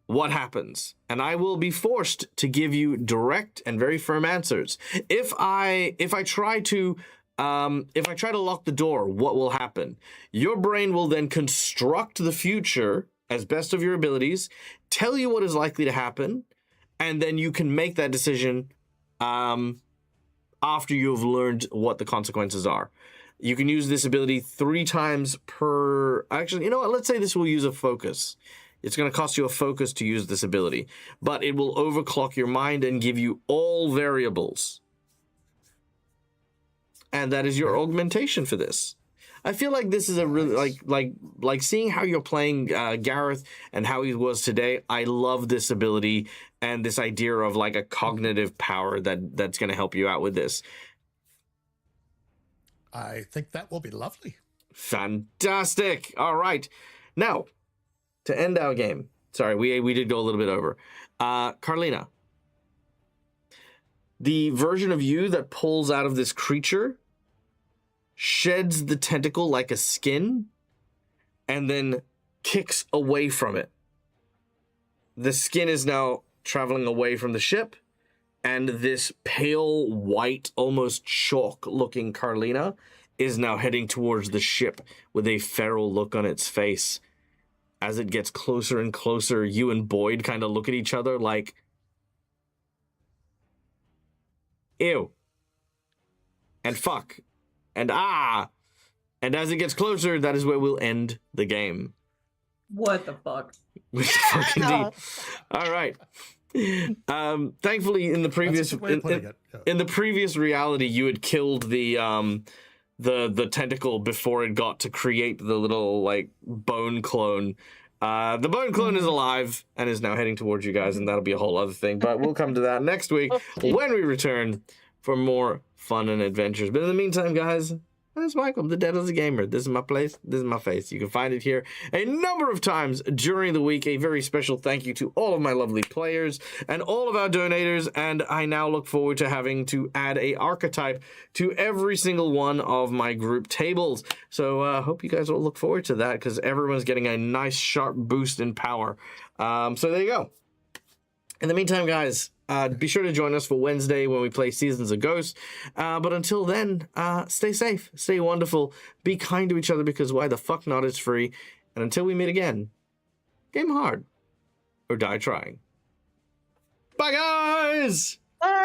what happens? And I will be forced to give you direct and very firm answers. If I try to lock the door, what will happen? Your brain will then construct the future as best of your abilities, tell you what is likely to happen, and then you can make that decision after you've learned what the consequences are. You can use this ability 3 times per... Actually, you know what? Let's say this will use a focus. It's going to cost you a focus to use this ability, but it will overclock your mind and give you all variables. And that is your augmentation for this. I feel like this is a really like seeing how you're playing Gareth and how he was today. I love this ability and this idea of like a cognitive power that's going to help you out with this. I think that will be lovely. Fantastic. All right. Now, to end our game. Sorry, we did go a little bit over. Carlina. The version of you that pulls out of this creature sheds the tentacle like a skin and then kicks away from it. The skin is now traveling away from the ship, and this pale white, almost chalk-looking Carlina is now heading towards the ship with a feral look on its face. As it gets closer and closer, you and Boyd kind of look at each other like, ew, and fuck, and ah. And as it gets closer, that is where we'll end the game. What the fuck? Fucking deep. All right. Thankfully, in the previous in the previous reality, you had killed the tentacle before it got to create the little like bone clone. The bone clone is alive and is now heading towards you guys, and that'll be a whole other thing. But we'll come to that next week when we return for more fun and adventures. But in the meantime, guys, That's Michael, the Dead as a Gamer. This is my place. This is my face. You can find it here a number of times during the week. A very special thank you to all of my lovely players and all of our donators. And I now look forward to having to add a archetype to every single one of my group tables. So I hope you guys will look forward to that because everyone's getting a nice sharp boost in power. So there you go. In the meantime, guys, be sure to join us for Wednesday when we play Seasons of Ghost. But until then, stay safe, stay wonderful, be kind to each other because why the fuck not? It's free. And until we meet again, game hard or die trying. Bye, guys! Bye.